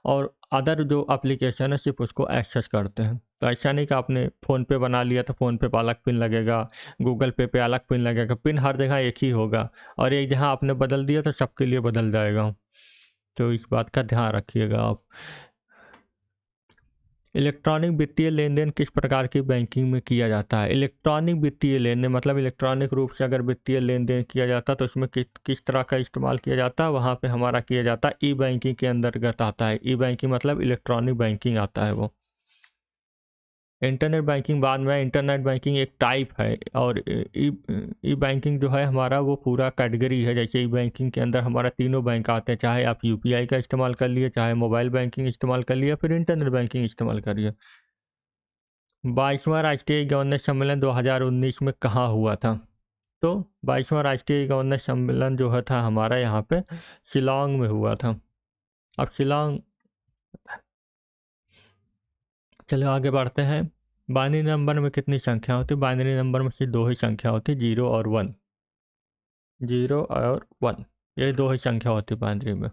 और अदर जो एप्लीकेशन है सिर्फ उसको एक्सेस करते हैं। तो ऐसा नहीं कि आपने फ़ोन पे बना लिया तो फ़ोन पे अलग पिन लगेगा, गूगल पे अलग पिन लगेगा, पिन हर जगह एक ही होगा और एक जहाँ आपने बदल दिया तो सबके लिए बदल जाएगा। तो इस बात का ध्यान रखिएगा आप। इलेक्ट्रॉनिक वित्तीय लेन-देन किस प्रकार की बैंकिंग में किया जाता है? इलेक्ट्रॉनिक वित्तीय लेन-देन मतलब इलेक्ट्रॉनिक रूप से अगर वित्तीय लेन-देन किया जाता है तो उसमें किस तरह का इस्तेमाल किया जाता है, वहाँ पे हमारा किया जाता है ई बैंकिंग के अंतर्गत आता है। ई बैंकिंग मतलब इलेक्ट्रॉनिक बैंकिंग आता है वो। इंटरनेट बैंकिंग बाद में, इंटरनेट बैंकिंग एक टाइप है और ई ई बैंकिंग जो है हमारा वो पूरा कैटेगरी है। जैसे ई बैंकिंग के अंदर हमारा तीनों बैंक आते हैं, चाहे आप यूपीआई का इस्तेमाल कर लिए, चाहे मोबाइल बैंकिंग इस्तेमाल कर लिया, फिर इंटरनेट बैंकिंग इस्तेमाल करिए। 22वां राष्ट्रीय गवर्नर सम्मेलन 2019 में कहाँ हुआ था? तो 22वां राष्ट्रीय गवर्नर सम्मेलन जो है था हमारा यहाँ पे शिलांग में हुआ था। अब शिलांग, चलो आगे बढ़ते हैं। बाइनरी नंबर में कितनी संख्या होती है? बाइनरी नंबर में सिर्फ दो ही संख्या होती है, 0 और 1। 0 और 1 ये दो ही संख्या होती है बाइनरी में।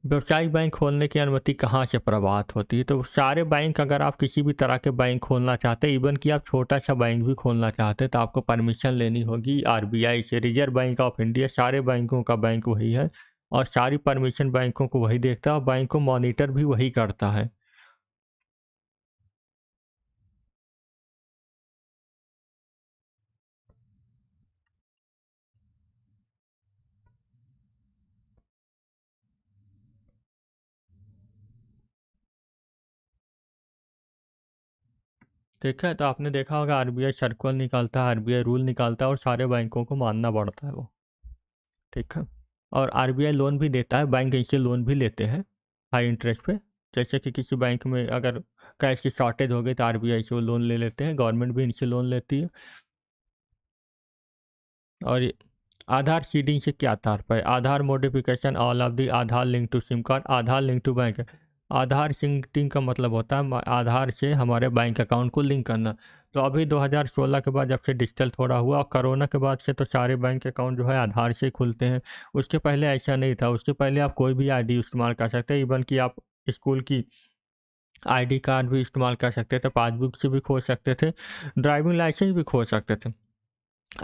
व्यावसायिक बैंक खोलने की अनुमति कहाँ से प्राप्त होती है? तो सारे बैंक, अगर आप किसी भी तरह के बैंक खोलना चाहते हैं, इवन कि आप छोटा सा बैंक भी खोलना चाहते हैं, तो आपको परमिशन लेनी होगी आरबीआई से। रिजर्व बैंक ऑफ इंडिया सारे बैंकों का बैंक वही है और सारी परमिशन बैंकों को वही देखता है और बैंक को मॉनिटर भी वही करता है। ठीक है, तो आपने देखा होगा आरबीआई सर्कुलर निकालता है, आरबीआई रूल निकालता है और सारे बैंकों को मानना पड़ता है वो। ठीक है, और आरबीआई लोन भी देता है, बैंक इनसे लोन भी लेते हैं हाई इंटरेस्ट पे। जैसे कि किसी बैंक में अगर कैश की शॉर्टेज हो गई तो आरबीआई से वो लोन ले लेते हैं, गवर्नमेंट भी इनसे लोन लेती है। और आधार सीडिंग से क्या तात्पर्य? Aadhaar modification all of the Aadhaar link to SIM card, Aadhaar link to bank. Aadhaar syncing का मतलब होता है आधार से हमारे बैंक अकाउंट को लिंक करना। तो अभी 2016 के बाद जब से डिजिटल थोड़ा हुआ और कोरोना के बाद से तो सारे बैंक अकाउंट जो है आधार से ही खुलते हैं। उसके पहले ऐसा नहीं था, उसके पहले आप कोई भी आईडी इस्तेमाल कर सकते हैं, इवन कि आप स्कूल की आईडी कार्ड भी इस्तेमाल कर सकते थे, पासबुक से भी खोल सकते थे, ड्राइविंग लाइसेंस भी खोल सकते थे।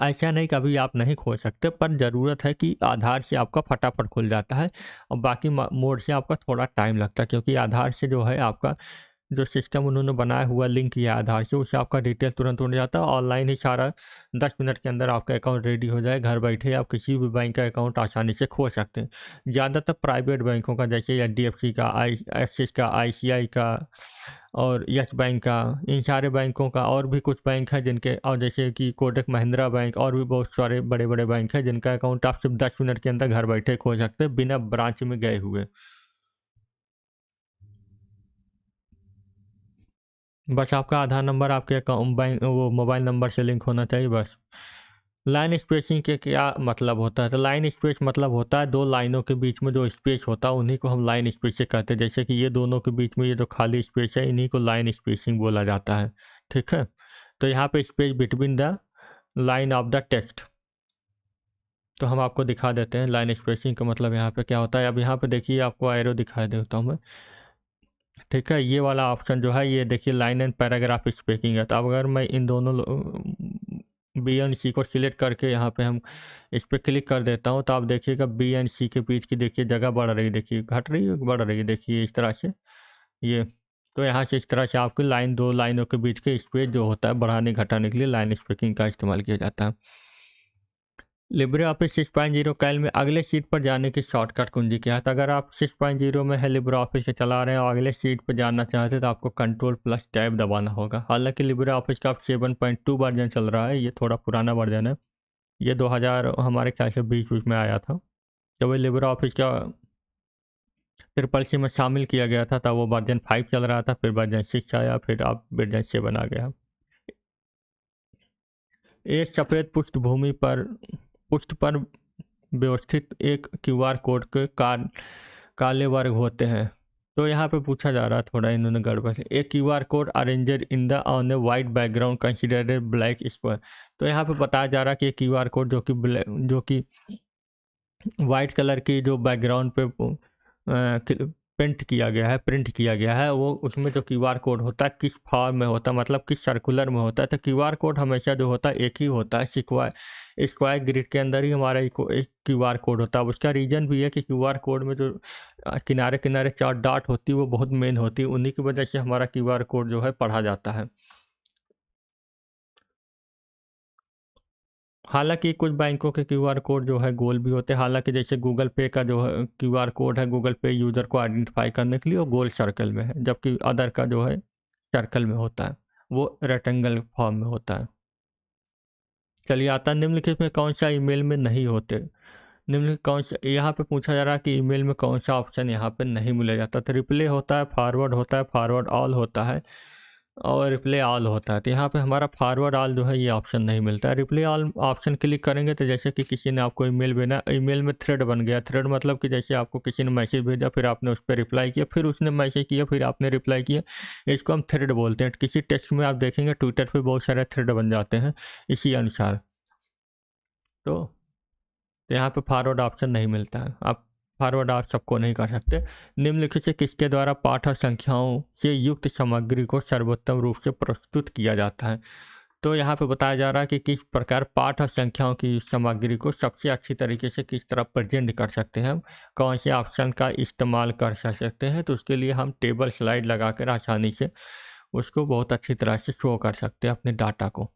ऐसा नहीं कभी आप नहीं खोल सकते, पर ज़रूरत है कि आधार से आपका फटाफट खुल जाता है और बाकी मोड से आपका थोड़ा टाइम लगता है, क्योंकि आधार से जो है आपका जो सिस्टम उन्होंने बनाया हुआ लिंक किया आधार से, उससे आपका डिटेल तुरंत उड़ जाता है। ऑनलाइन ही सारा 10 मिनट के अंदर आपका अकाउंट रेडी हो जाए, घर बैठे आप किसी भी बैंक का अकाउंट आसानी से खोल सकते हैं। ज़्यादातर प्राइवेट बैंकों का जैसे एचडीएफसी का, एक्सिस का, आईसीआई का और यस बैंक का, इन सारे बैंकों का, और भी कुछ बैंक हैं जिनके, और जैसे कि कोटक महिंद्रा बैंक, और भी बहुत सारे बड़े बड़े बैंक हैं जिनका अकाउंट आप सिर्फ 10 मिनट के अंदर घर बैठे खोल सकते हैं बिना ब्रांच में गए हुए। बस आपका आधार नंबर आपके अकाउंट बैंक वो मोबाइल नंबर से लिंक होना चाहिए बस। लाइन स्पेसिंग के क्या मतलब होता है? तो लाइन स्पेस मतलब होता है दो लाइनों के बीच में जो स्पेस होता है उन्हीं को हम लाइन स्पेसिंग कहते हैं। जैसे कि ये दोनों के बीच में ये जो खाली स्पेस है इन्हीं को लाइन स्पेसिंग बोला जाता है। ठीक है, तो यहाँ पे space between the line of the text, तो हम आपको दिखा देते हैं लाइन स्पेसिंग का मतलब यहाँ पे क्या होता है। अब यहाँ पे देखिए आपको एरो दिखा देता हूँ मैं। ठीक है, ये वाला ऑप्शन जो है ये देखिए लाइन एंड पैराग्राफ स्पेसिंग है। तो अब अगर मैं इन दोनों बी एंड सी को सिलेक्ट करके यहाँ पे हम इस पर क्लिक कर देता हूँ, तो आप देखिएगा बी एंड सी के बीच की देखिए जगह बढ़ रही, देखिए घट रही है, बढ़ रही है, देखिए इस तरह से ये। तो यहाँ से इस तरह से आपकी लाइन, दो लाइनों के बीच के स्पेस जो होता है बढ़ाने घटाने के लिए लाइन स्पेसिंग का इस्तेमाल किया जाता है। लिब्रे ऑफिस 6.0 कैल में अगले सीट पर जाने की शॉर्टकट कुंजी क्या है? तो अगर आप 6.0 में है लिब्रे ऑफिस से चला रहे हैं और अगले सीट पर जाना चाहते हैं तो आपको कंट्रोल प्लस टैब दबाना होगा। हालांकि लिब्रे ऑफिस का अब 7.2 वर्जन चल रहा है, ये थोड़ा पुराना वर्जन है। ये 2000 हमारे ख्याल से 20 में आया था, जब वो लिब्रे ऑफिस का ट्रिपल सी में शामिल किया गया था, तब वो वर्जन 5 चल रहा था, फिर वर्जन 6 आया, फिर अब वर्जन 7 आ गया। एक सफ़ेद पुष्ट पर व्यवस्थित एक क्यूआर कोड के काले वर्ग होते हैं। तो यहाँ पे पूछा जा रहा है, थोड़ा इन्होंने गड़बड़ है, एक QR code arranger in the on A white background considered black square. तो यहाँ पे बताया जा रहा है कि क्यूआर कोड जो कि वाइट कलर की जो बैकग्राउंड पे प्रिंट किया गया है, वो उसमें जो क्यूआर कोड होता है किस फॉर्म में होता है, मतलब किस सर्कुलर में होता है। तो क्यूआर कोड हमेशा जो होता है एक ही होता है, स्क्वायर ग्रिड के अंदर ही हमारा एक क्यूआर कोड होता है। उसका रीजन भी है कि क्यूआर कोड में जो किनारे किनारे 4 डॉट होती है वो बहुत मेन होती है, उन्हीं की वजह से हमारा क्यूआर कोड जो है पढ़ा जाता है। हालांकि कुछ बैंकों के क्यूआर कोड जो है गोल भी होते हैं, हालांकि जैसे गूगल पे का जो है क्यूआर कोड है, गूगल पे यूज़र को आइडेंटिफाई करने के लिए वो गोल सर्कल में है, जबकि अदर का जो है सर्कल में होता है, वो रेक्टेंगल फॉर्म में होता है। चलिए आता है निम्नलिखित में कौन सा ईमेल में नहीं होते। निम्नलिखित कौन सा, यहाँ पे पूछा जा रहा है कि ईमेल में कौन सा ऑप्शन यहाँ पे नहीं मिला जाता। तो रिप्ले होता है, फॉरवर्ड होता है, फॉरवर्ड ऑल होता है, और रिप्ले ऑल होता है। तो यहाँ पे हमारा फॉरवर्ड ऑल जो है ये ऑप्शन नहीं मिलता है। रिप्ले ऑल ऑप्शन क्लिक करेंगे तो जैसे कि किसी ने आपको ईमेल भेजा, ईमेल में थ्रेड बन गया। थ्रेड मतलब कि जैसे आपको किसी ने मैसेज भेजा, फिर आपने उस पर रिप्लाई किया, फिर उसने मैसेज किया, फिर आपने रिप्लाई किया, इसको हम थ्रेड बोलते हैं। किसी टेक्स्ट में आप देखेंगे ट्विटर पर बहुत सारे थ्रेड बन जाते हैं इसी अनुसार। तो यहाँ पे फॉरवर्ड ऑप्शन नहीं मिलता है, आप फॉरवर्ड आप सबको नहीं कर सकते। निम्नलिखित से किसके द्वारा पाठ और संख्याओं से युक्त सामग्री को सर्वोत्तम रूप से प्रस्तुत किया जाता है। तो यहाँ पे बताया जा रहा है कि किस प्रकार पाठ और संख्याओं की सामग्री को सबसे अच्छी तरीके से किस तरह प्रेजेंट कर सकते हैं, हम कौन से ऑप्शन का इस्तेमाल कर सकते हैं। तो उसके लिए हम टेबल स्लाइड लगा कर आसानी से उसको बहुत अच्छी तरह से शो कर सकते हैं अपने डाटा को।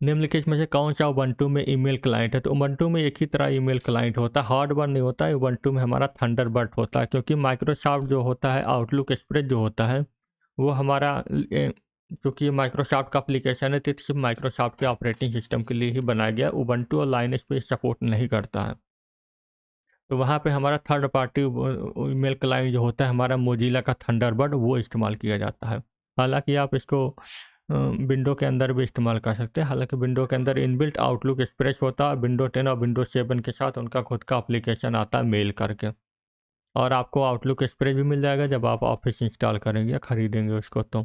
निम्नलिखित में से कौन सा उबंटू में ईमेल क्लाइंट है। तो उबंटू में एक ही तरह ईमेल क्लाइंट होता है, हार्डवेयर नहीं होता है। उबंटू में हमारा थंडरबर्ड होता है, क्योंकि माइक्रोसॉफ्ट जो होता है आउटलुक एक्सप्रेस जो होता है वो हमारा क्योंकि माइक्रोसॉफ्ट का एप्लीकेशन है, तो सिर्फ माइक्रोसॉफ्ट के ऑपरेटिंग सिस्टम के लिए ही बनाया गया। उबंटू और लाइनक्स पे सपोर्ट नहीं करता है। तो वहाँ पे हमारा थर्ड पार्टी ईमेल क्लाइंट जो होता है हमारा मोजिला का थंडरबर्ड, वो इस्तेमाल किया जाता है। हालांकि आप इसको विंडो के अंदर भी इस्तेमाल कर सकते हैं। हालांकि विंडो के अंदर इनबिल्ट आउटलुक एक्सप्रेस होता है, विंडो 10 और विंडो 7 के साथ उनका खुद का एप्लीकेशन आता है मेल करके। और आपको आउटलुक एक्सप्रेस भी मिल जाएगा जब आप ऑफिस इंस्टॉल करेंगे या खरीदेंगे उसको। तो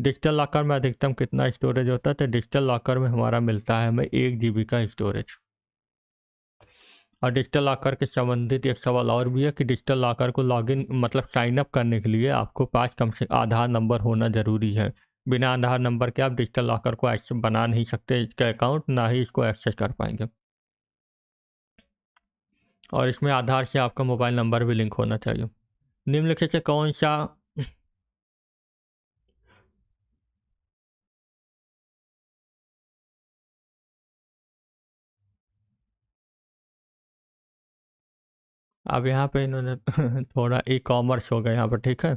डिजिटल लॉकर में अधिकतम कितना स्टोरेज होता है। तो डिजिटल लॉकर में हमारा मिलता है हमें 1 GB का स्टोरेज। और डिजिटल लॉकर के संबंधित एक सवाल और भी है कि डिजिटल लॉकर को लॉगिन मतलब साइन अप करने के लिए आपको 5 कम से आधार नंबर होना ज़रूरी है। बिना आधार नंबर के आप डिजिटल लॉकर को एक्सेस बना नहीं सकते, इसका अकाउंट ना ही इसको एक्सेस कर पाएंगे। और इसमें आधार से आपका मोबाइल नंबर भी लिंक होना चाहिए। निम्नलिखित से कौन सा, अब यहाँ पे इन्होंने थोड़ा ई कॉमर्स हो गया यहाँ पर, ठीक है।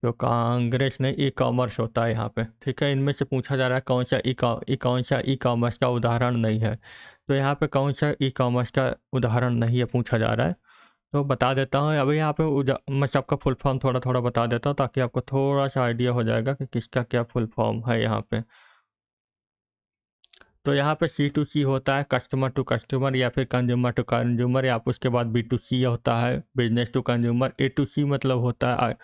तो कांग्रेस ने ई कॉमर्स होता है यहाँ पे, ठीक है। इनमें से पूछा जा रहा है कौन सा ई कॉमर्स का उदाहरण नहीं है। तो यहाँ पे कौन सा ई कॉमर्स का उदाहरण नहीं है पूछा जा रहा है। तो बता देता हूँ अभी यहाँ पे मैं सबका फुल फॉर्म थोड़ा थोड़ा बता देता हूँ, ताकि आपको थोड़ा सा आइडिया हो जाएगा कि किसका क्या फुल फॉर्म है यहाँ पे। तो यहाँ पे C2C होता है, कस्टमर टू कस्टमर या फिर कंज्यूमर टू कंज्यूमर, या फिर उसके बाद B2C होता है, बिजनेस टू कंज्यूमर। A2C मतलब होता है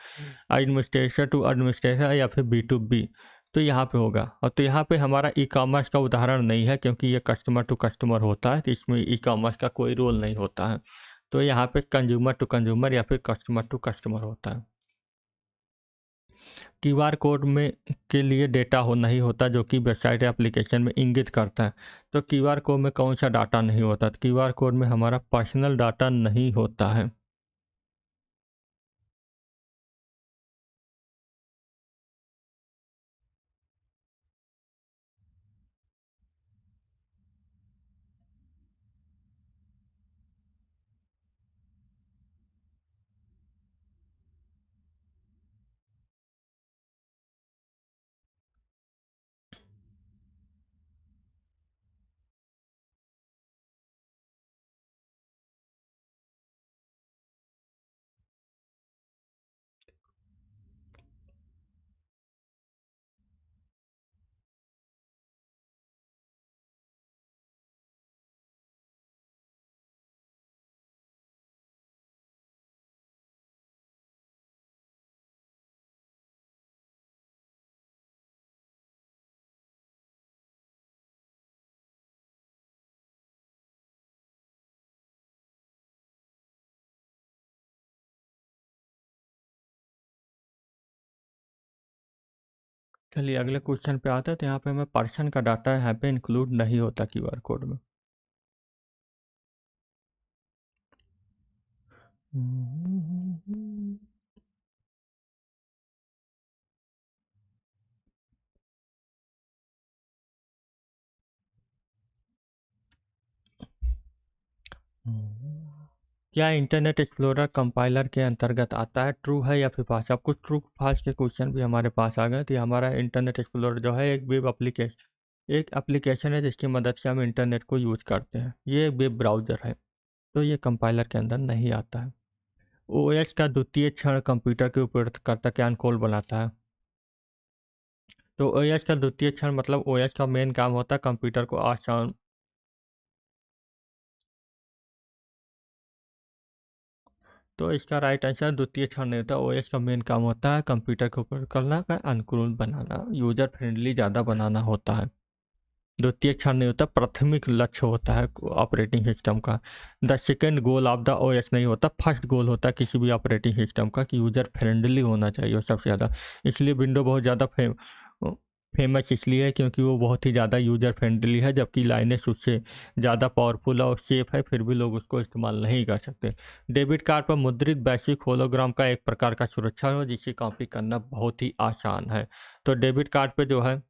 एडमिनिस्ट्रेशन टू एडमिनिस्ट्रेशन या फिर B2B। तो यहाँ पे होगा। और तो यहाँ पे हमारा ई कॉमर्स का उदाहरण नहीं है, क्योंकि ये कस्टमर टू कस्टमर होता है, तो इसमें ई कॉमर्स का कोई रोल नहीं होता है। तो यहाँ पे कंज्यूमर टू कंज्यूमर या फिर कस्टमर टू कस्टमर होता है। क्यूआर कोड में के लिए डेटा हो नहीं होता जो कि वेबसाइट या एप्लीकेशन में इंगित करता है। तो क्यूआर कोड में कौन सा डाटा नहीं होता। तो क्यूआर कोड में हमारा पर्सनल डाटा नहीं होता है। चलिए अगले क्वेश्चन पे आते हैं। तो यहाँ पे हमें पर्सन का डाटा यहाँ पे इंक्लूड नहीं होता क्यूआर कोड में। क्या इंटरनेट एक्सप्लोरर कंपाइलर के अंतर्गत आता है? ट्रू है या फिर फाल्स? अब कुछ ट्रू फाल्स के क्वेश्चन भी हमारे पास आ गए। तो ये हमारा इंटरनेट एक्सप्लोरर जो है एक वेब एप्लीकेशन, एक एप्लीकेशन है जिसकी मदद से हम इंटरनेट को यूज करते हैं। ये एक वेब ब्राउज़र है, तो ये कंपाइलर के अंदर नहीं आता है। ओएस का द्वितीय क्षण कंप्यूटर के उपयोगकर्ता के अनुकूल बनाता है। तो ओएस का द्वितीय क्षण मतलब ओएस का मेन काम होता है कंप्यूटर को आसान। तो इसका राइट आंसर द्वितीय क्षण नहीं होता। ओएस का मेन काम होता है कंप्यूटर के ऊपर करना का अनुकूल बनाना, यूजर फ्रेंडली ज़्यादा बनाना होता है। द्वितीय क्षण नहीं होता, प्राथमिक लक्ष्य होता है ऑपरेटिंग सिस्टम का। The second goal of the OS नहीं होता, फर्स्ट गोल होता है किसी भी ऑपरेटिंग सिस्टम का कि यूजर फ्रेंडली होना चाहिए वो सबसे ज़्यादा। इसलिए विंडो बहुत ज़्यादा फेमस इसलिए है क्योंकि वो बहुत ही ज़्यादा यूजर फ्रेंडली है, जबकि लाइनेस उससे ज़्यादा पावरफुल और सेफ है, फिर भी लोग उसको इस्तेमाल नहीं कर सकते। डेबिट कार्ड पर मुद्रित वैश्विक होलोग्राम का एक प्रकार का सुरक्षा हो जिसे कॉपी करना बहुत ही आसान है। तो डेबिट कार्ड पे जो है,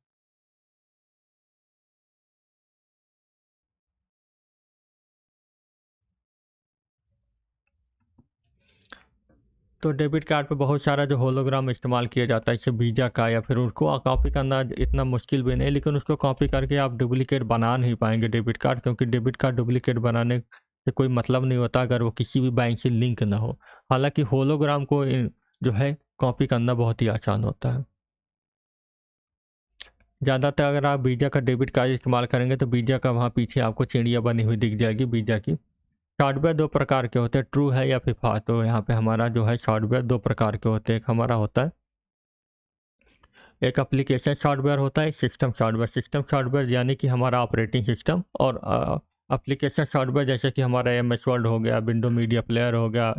तो डेबिट कार्ड पे बहुत सारा जो होलोग्राम इस्तेमाल किया जाता है, जैसे वीज़ा का, या फिर उसको कॉपी करना इतना मुश्किल भी नहीं, लेकिन उसको कॉपी करके आप डुप्लीकेट बना नहीं पाएंगे डेबिट कार्ड, क्योंकि डेबिट कार्ड डुप्लीकेट बनाने से कोई मतलब नहीं होता अगर वो किसी भी बैंक से लिंक ना हो। हालांकि होलोग्राम को जो है कॉपी करना बहुत ही आसान होता है। ज़्यादातर अगर आप वीज़ा का डेबिट कार्ड इस्तेमाल करेंगे तो वीज़ा का वहाँ पीछे आपको चिड़िया बनी हुई दिख जाएगी वीज़ा की। सॉफ्टवेयर दो प्रकार के होते हैं, ट्रू है या फिर फॉल्स। तो यहाँ पे हमारा जो है सॉफ्टवेयर दो प्रकार के होते हैं। एक हमारा होता है, एक एप्लीकेशन सॉफ्टवेयर होता है, एक सिस्टम सॉफ्टवेयर। सिस्टम सॉफ्टवेयर यानी कि हमारा ऑपरेटिंग सिस्टम, और एप्लीकेशन सॉफ्टवेयर जैसे कि हमारा एम एस वर्ड हो गया, विंडो मीडिया प्लेयर हो गया,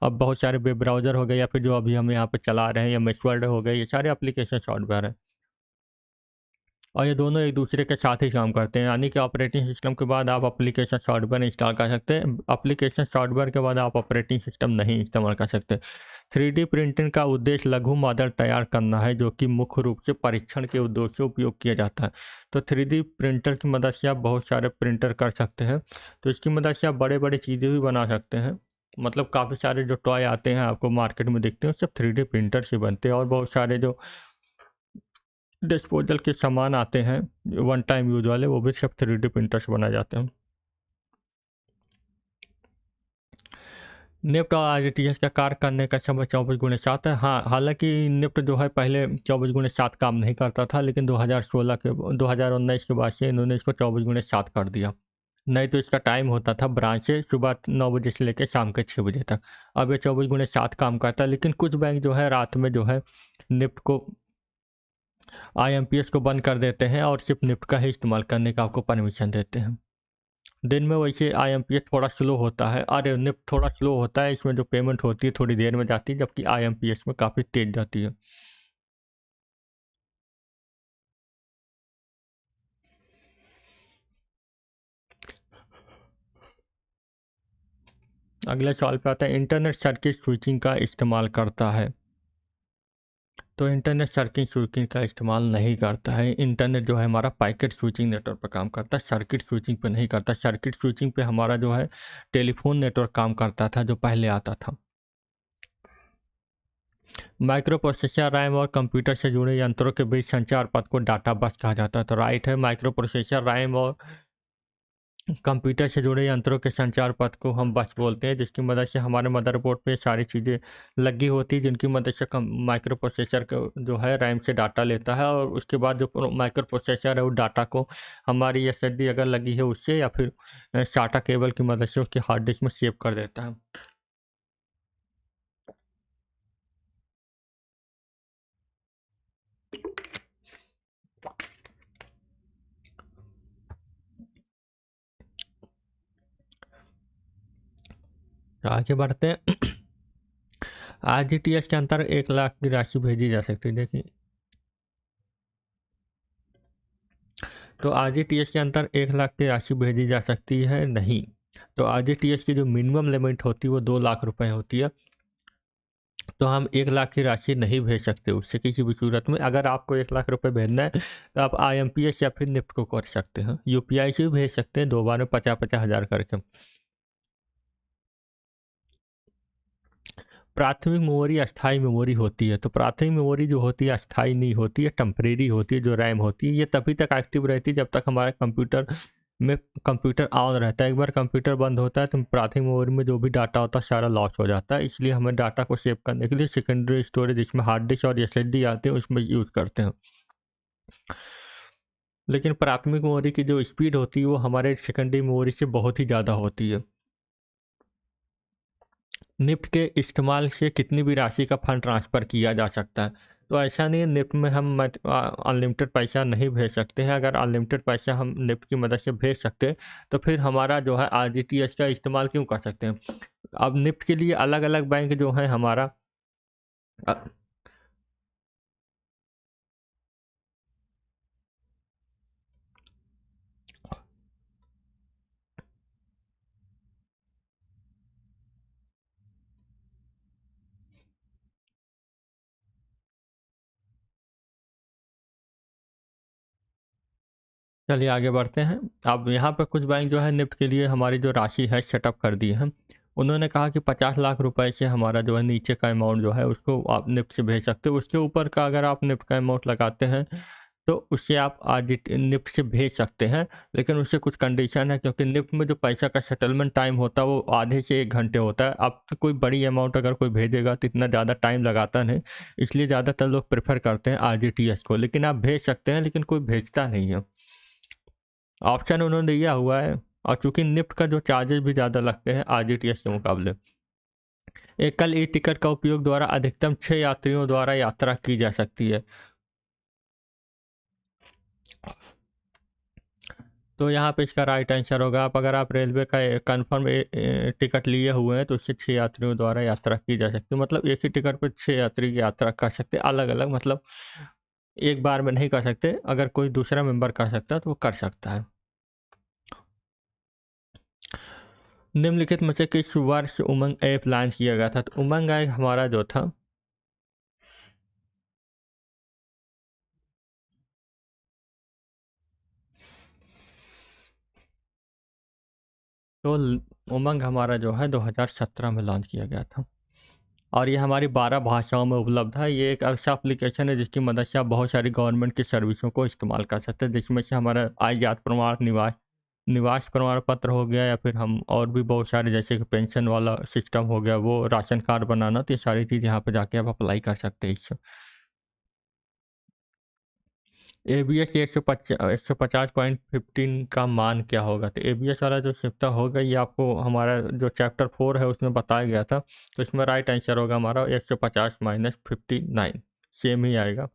अब बहुत सारे वेब ब्राउज़र हो गए, या फिर जो अभी हम यहाँ पे चला रहे हैं एम एस वर्ड हो गए, ये सारे एप्लीकेशन सॉफ्टवेयर हैं। और ये दोनों एक दूसरे के साथ ही काम करते हैं, यानी कि ऑपरेटिंग सिस्टम के बाद आप एप्लीकेशन सॉफ्टवेयर इंस्टॉल कर सकते हैं, एप्लीकेशन सॉफ्टवेयर के बाद आप ऑपरेटिंग सिस्टम नहीं इस्तेमाल कर सकते। 3D प्रिंटिंग का उद्देश्य लघु मॉडल तैयार करना है, जो कि मुख्य रूप से परीक्षण के उद्देश्य से उपयोग किया जाता है। तो 3D प्रिंटर की मदद से आप बहुत सारे प्रिंटर कर सकते हैं। तो इसकी मदद से आप बड़े बड़े चीज़ें भी बना सकते हैं। मतलब काफ़ी सारे जो टॉय आते हैं आपको मार्केट में दिखते हैं, सब 3D प्रिंटर से बनते हैं। और बहुत सारे जो डिस्पोजल के सामान आते हैं वन टाइम यूज वाले, वो भी सब 3D प्रिंटर से बनाए जाते हैं। निफ्ट और आरटीएस का कार्य करने का समय 24x7 है। हाँ, हालांकि निफ्ट जो है पहले 24x7 काम नहीं करता था, लेकिन 2019 के बाद से इन्होंने इसको 24x7 कर दिया। नहीं तो इसका टाइम होता था ब्रांच से सुबह 9 बजे से लेकर शाम के 6 बजे तक। अब ये 24x7 काम करता है, लेकिन कुछ बैंक जो है रात में जो है निफ्ट को, आईएमपीएस को बंद कर देते हैं और सिर्फ निफ्ट का ही इस्तेमाल करने का आपको परमिशन देते हैं। दिन में वैसे आईएमपीएस थोड़ा स्लो होता है, अरे निफ्ट थोड़ा स्लो होता है, इसमें जो पेमेंट होती है थोड़ी देर में जाती है, जबकि आईएमपीएस में काफ़ी तेज जाती है। अगले सवाल पे आता है, इंटरनेट सर्किट स्विचिंग का इस्तेमाल करता है। तो इंटरनेट सर्किट स्विचिंग का इस्तेमाल नहीं करता है। इंटरनेट जो है हमारा पैकेट स्विचिंग नेटवर्क पर काम करता है, सर्किट स्विचिंग पे नहीं करता। सर्किट स्विचिंग पे हमारा जो है टेलीफोन नेटवर्क काम करता था, जो पहले आता था। माइक्रो प्रोसेसर रैम और कंप्यूटर से जुड़े यंत्रों के बीच संचार पथ को डाटा बस कहा जाता है। तो राइट है, माइक्रो प्रोसेसर रैम और कंप्यूटर से जुड़े यंत्रों के संचार पथ को हम बस बोलते हैं, जिसकी मदद से हमारे मदरबोर्ड पे सारी चीज़ें लगी होती हैं, जिनकी मदद से माइक्रो प्रोसेसर को जो है रैम से डाटा लेता है, और उसके बाद जो माइक्रो प्रोसेसर है वो डाटा को हमारी एसएसडी अगर लगी है उससे, या फिर साटा केबल की मदद से उसके हार्ड डिस्क में सेव कर देता है। तो आगे बढ़ते हैं। आरटीजीएस के अंतर 1 लाख की राशि भेजी जा सकती है। देखिए तो आरटीजीएस के अंदर 1 लाख की राशि भेजी जा सकती है नहीं। तो आरटीजीएस की जो मिनिमम लिमिट होती है वो 2 लाख रुपए होती है। तो हम 1 लाख की राशि नहीं भेज सकते उससे किसी भी सूरत में। अगर आपको 1 लाख रुपए भेजना है तो आप IMPS या फिर निफ्ट को कर सकते हैं। UPI से भी भेज सकते हैं 2 बार में 50-50 हज़ार करके। प्राथमिक मेमोरी अस्थाई मेमोरी होती है। तो प्राथमिक मेमोरी जो होती है अस्थाई नहीं होती है, टेम्परेरी होती है। जो रैम होती है ये तभी तक एक्टिव रहती है जब तक हमारे कंप्यूटर ऑन रहता है। एक बार कंप्यूटर बंद होता है तो प्राथमिक मेमोरी में जो भी डाटा होता है सारा लॉस हो जाता है। इसलिए हमें डाटा को सेव करने के लिए सेकेंडरी स्टोरेज जिसमें हार्ड डिस्क और SSD आते हैं उसमें यूज़ करते हैं। लेकिन प्राथमिक मेमोरी की जो स्पीड होती है वो हमारे सेकेंडरी मेमोरी से बहुत ही ज़्यादा होती है। निफ्ट के इस्तेमाल से कितनी भी राशि का फंड ट्रांसफ़र किया जा सकता है। तो ऐसा नहीं है निफ्ट में हम अनलिमिटेड पैसा नहीं भेज सकते हैं। अगर अनलिमिटेड पैसा हम निफ्ट की मदद से भेज सकते हैं तो फिर हमारा जो है आरटीजीएस का इस्तेमाल क्यों कर सकते हैं। अब निफ्ट के लिए अलग अलग बैंक जो है हमारा चलिए आगे बढ़ते हैं। अब यहाँ पे कुछ बैंक जो है निफ्ट के लिए हमारी जो राशि है सेटअप कर दी है। उन्होंने कहा कि 50 लाख रुपए से हमारा जो है नीचे का अमाउंट जो है उसको आप निफ्ट से भेज सकते हो। उसके ऊपर का अगर आप निफ्ट का अमाउंट लगाते हैं तो उससे आप आज निफ्ट से भेज सकते हैं। लेकिन उससे कुछ कंडीशन है, क्योंकि निफ्ट में जो पैसा का सेटलमेंट टाइम होता है वो आधे से 1 घंटे होता है। अब तो कोई बड़ी अमाउंट अगर कोई भेजेगा तो इतना ज़्यादा टाइम लगाता नहीं, इसलिए ज़्यादातर लोग प्रेफर करते हैं आरटीजीएस को। लेकिन आप भेज सकते हैं, लेकिन कोई भेजता नहीं है। ऑप्शन उन्होंने दिया हुआ है। और चूंकि निफ्ट का जो चार्जेस भी ज़्यादा लगते हैं आरटीजीएस के मुकाबले। एकल ई टिकट का उपयोग द्वारा अधिकतम 6 यात्रियों द्वारा यात्रा की जा सकती है। तो यहाँ पे इसका राइट आंसर होगा। अगर आप रेलवे का कन्फर्म टिकट लिए हुए हैं तो उससे 6 यात्रियों द्वारा यात्रा की जा सकती है। मतलब एक ही टिकट पर 6 यात्री की यात्रा कर सकते हैं, अलग अलग, मतलब एक बार में नहीं कर सकते। अगर कोई दूसरा मेंबर कर सकता है तो वो कर सकता है। निम्नलिखित में से किस वर्ष उमंग ऐप लॉन्च किया गया था। तो उमंग ऐप हमारा जो था तो उमंग हमारा जो है 2017 में लॉन्च किया गया था। और ये हमारी 12 भाषाओं में उपलब्ध है। ये एक ऐसा एप्लीकेशन है जिसकी मदद से आप बहुत सारी गवर्नमेंट की सर्विसों को इस्तेमाल कर सकते हैं, जिसमें से हमारा आय जात प्रमाण, निवास प्रमाण पत्र हो गया, या फिर हम और भी बहुत सारे जैसे कि पेंशन वाला सिस्टम हो गया, वो राशन कार्ड बनाना, तो ये सारी चीज़ यहाँ पे जाके आप अप्लाई कर सकते हैं इससे। ABS 150.15 का मान क्या होगा। तो ABS वाला जो चैप्टर होगा ये आपको हमारा जो चैप्टर 4 है उसमें बताया गया था। तो इसमें राइट आंसर होगा हमारा 150 माइनस 59, सेम ही आएगा।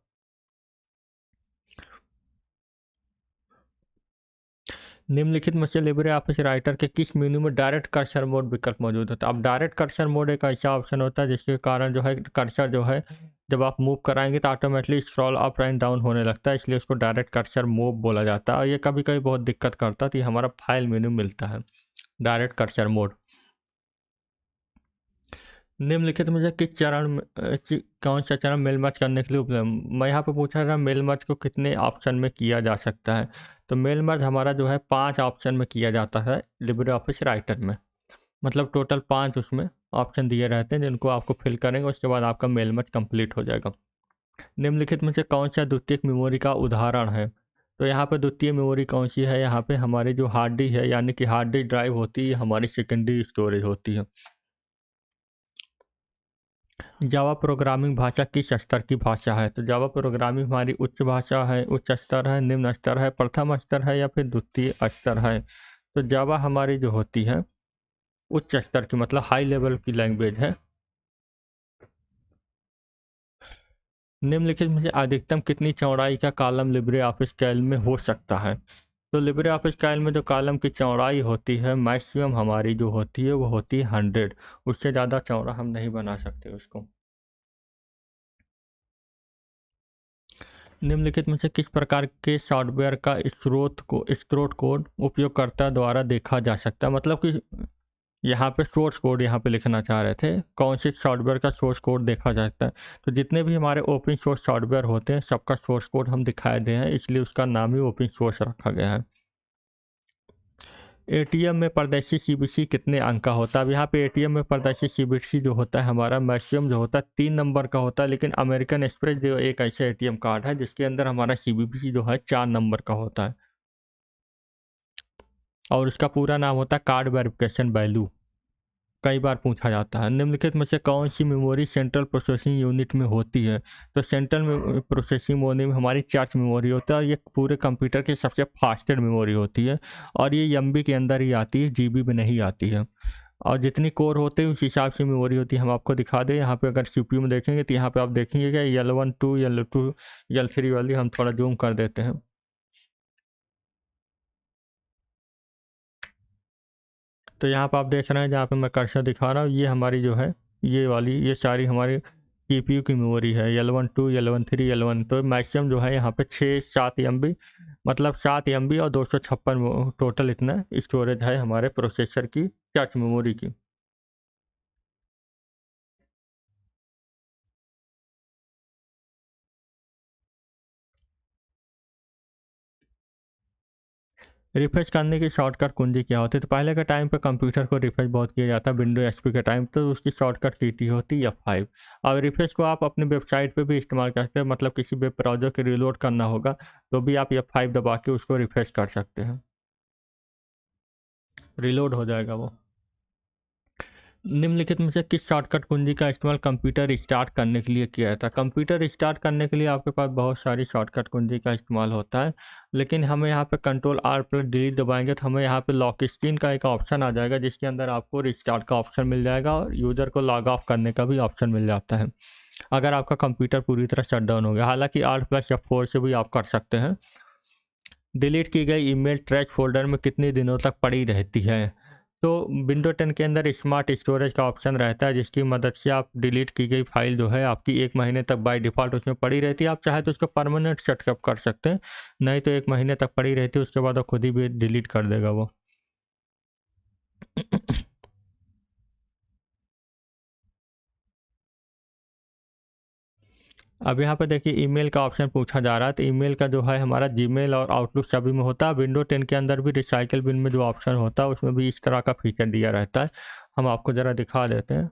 निम्नलिखित में से लिब्रे ऑफिस राइटर के किस मेन्यू में डायरेक्ट कर्सर मोड विकल्प मौजूद होता है। अब डायरेक्ट कर्सर मोड एक ऐसा ऑप्शन होता है जिसके कारण जो है कर्सर जो है जब आप मूव कराएंगे तो automatically scroll up and down होने लगता है, इसलिए उसको डायरेक्ट कर्सर मूव बोला जाता है। और ये कभी कभी बहुत दिक्कत करता है, तो ये हमारा फाइल मेन्यू मिलता है डायरेक्ट कर्सर मोड। निम्नलिखित में से किस चरण में कौन सा चरण मेल मर्ज करने के लिए उपलब्ध। मैं यहाँ पे पूछा था मेल मर्ज को कितने ऑप्शन में किया जा सकता है। तो मेल मर्ज हमारा जो है 5 ऑप्शन में किया जाता है लिब्रे ऑफिस राइटर में। मतलब टोटल 5 उसमें ऑप्शन दिए रहते हैं जिनको आपको फिल करेंगे, उसके बाद आपका मेल मर्ज कंप्लीट हो जाएगा। निम्नलिखित में से कौन सा द्वितीयक मेमोरी का उदाहरण है। तो यहाँ पे द्वितीय मेमोरी कौन सी है। यहाँ पे हमारी जो हार्ड डिस्क है, यानी कि हार्ड डिस्क ड्राइव होती है, हमारी सेकेंडरी स्टोरेज होती है। जावा प्रोग्रामिंग भाषा किस स्तर की भाषा है। तो जावा प्रोग्रामिंग हमारी उच्च भाषा है, उच्च स्तर है, निम्न स्तर है, प्रथम स्तर है, या फिर द्वितीय स्तर है। तो जावा हमारी जो होती है उच्च स्तर की, मतलब हाई लेवल की लैंग्वेज है। निम्नलिखित में से अधिकतम कितनी चौड़ाई का कॉलम लिब्रे ऑफिस कैल्क में हो सकता है। तो लिब्रे ऑफिस कैल्क में जो कॉलम की चौड़ाई होती है मैक्सिमम हमारी जो होती है वो होती है 100। उससे ज़्यादा चौड़ा हम नहीं बना सकते उसको। निम्नलिखित में से किस प्रकार के सॉफ्टवेयर का स्रोत कोड उपयोगकर्ता द्वारा देखा जा सकता है, मतलब कि यहाँ पे सोर्स कोड यहाँ पे लिखना चाह रहे थे, कौन से सॉफ्टवेयर का सोर्स कोड देखा जा सकता है। तो जितने भी हमारे ओपन सोर्स सॉफ्टवेयर होते हैं सबका सोर्स कोड हम दिखाए दे हैं, इसलिए उसका नाम ही ओपन सोर्स रखा गया है। एटीएम में पारदर्शी सीबीसी कितने अंक का होता है? अब यहाँ पे एटीएम में पारदर्शी सीबीसी जो होता है हमारा मैक्सिमम जो होता है 3 नंबर का होता है, लेकिन अमेरिकन एक्सप्रेस जो एक ऐसा एटीएम कार्ड है जिसके अंदर हमारा सीबीसी जो है 4 नंबर का होता है और उसका पूरा नाम होता है कार्ड वेरिफिकेशन वैल्यू। कई बार पूछा जाता है निम्नलिखित में से कौन सी मेमोरी सेंट्रल प्रोसेसिंग यूनिट में होती है? तो सेंट्रल प्रोसेसिंग यूनिट में हमारी चार्ज मेमोरी होता है और ये पूरे कंप्यूटर की सबसे फास्टेस्ट मेमोरी होती है और ये एमबी के अंदर ही आती है, जीबी में नहीं आती है। और जितनी कोर होते हैं उस हिसाब से मेमोरी होती है। हम आपको दिखा दें यहाँ पे, अगर सीपीयू में देखेंगे तो यहाँ पे आप देखेंगे कि L1 2 L2 L3 वाली, हम थोड़ा जूम कर देते हैं। तो यहाँ पर आप देख रहे हैं जहाँ पे मैं कर्सर दिखा रहा हूँ, ये हमारी जो है ये वाली, ये सारी हमारी सीपीयू की मेमोरी है, L1 2 L1 3 L1। तो मैक्सिमम जो है यहाँ पे 6-7 MB, मतलब 7 MB और 256 टोटल इतना स्टोरेज है हमारे प्रोसेसर की कैश मेमोरी की। रिफ्रेश करने की शॉर्टकट कुंजी क्या होती है? तो पहले के टाइम पे कंप्यूटर को रिफ्रेश बहुत किया जाता है, विंडो एचपी के टाइम, तो उसकी शॉर्टकट की होती है F5। और रिफ्रेश को आप अपने वेबसाइट पे भी इस्तेमाल कर सकते हैं, मतलब किसी वेब ब्राउज़र के रिलोड करना होगा तो भी आप F5 दबा के उसको रिफ्रेश कर सकते हैं, रिलोड हो जाएगा वो। निम्नलिखित में से किस शॉर्टकट कुंजी का इस्तेमाल कंप्यूटर स्टार्ट करने के लिए किया जाता है? कंप्यूटर स्टार्ट करने के लिए आपके पास बहुत सारी शॉर्टकट कुंजी का इस्तेमाल होता है, लेकिन हमें यहाँ पे Ctrl+R+D दबाएंगे तो हमें यहाँ पे लॉक स्क्रीन का एक ऑप्शन आ जाएगा जिसके अंदर आपको रिस्टार्ट का ऑप्शन मिल जाएगा और यूज़र को लॉग ऑफ करने का भी ऑप्शन मिल जाता है अगर आपका कंप्यूटर पूरी तरह शट डाउन हो गया। हालांकि R+F4 से भी आप कर सकते हैं। डिलीट की गई ईमेल ट्रैश फोल्डर में कितने दिनों तक पड़ी रहती है? तो विंडो 10 के अंदर स्मार्ट स्टोरेज का ऑप्शन रहता है जिसकी मदद से आप डिलीट की गई फाइल जो है आपकी 1 महीने तक बाय डिफ़ॉल्ट उसमें पड़ी रहती है। आप चाहे तो उसको परमानेंट सेटअप कर सकते हैं, नहीं तो 1 महीने तक पड़ी रहती है, उसके बाद वो खुद ही भी डिलीट कर देगा वो। अब यहाँ पे देखिए ईमेल का ऑप्शन पूछा जा रहा है, तो ईमेल का जो है हमारा जीमेल और आउटलुक सभी में होता है। विंडो 10 के अंदर भी रिसाइकल बिन में जो ऑप्शन होता है उसमें भी इस तरह का फीचर दिया रहता है। हम आपको ज़रा दिखा देते हैं।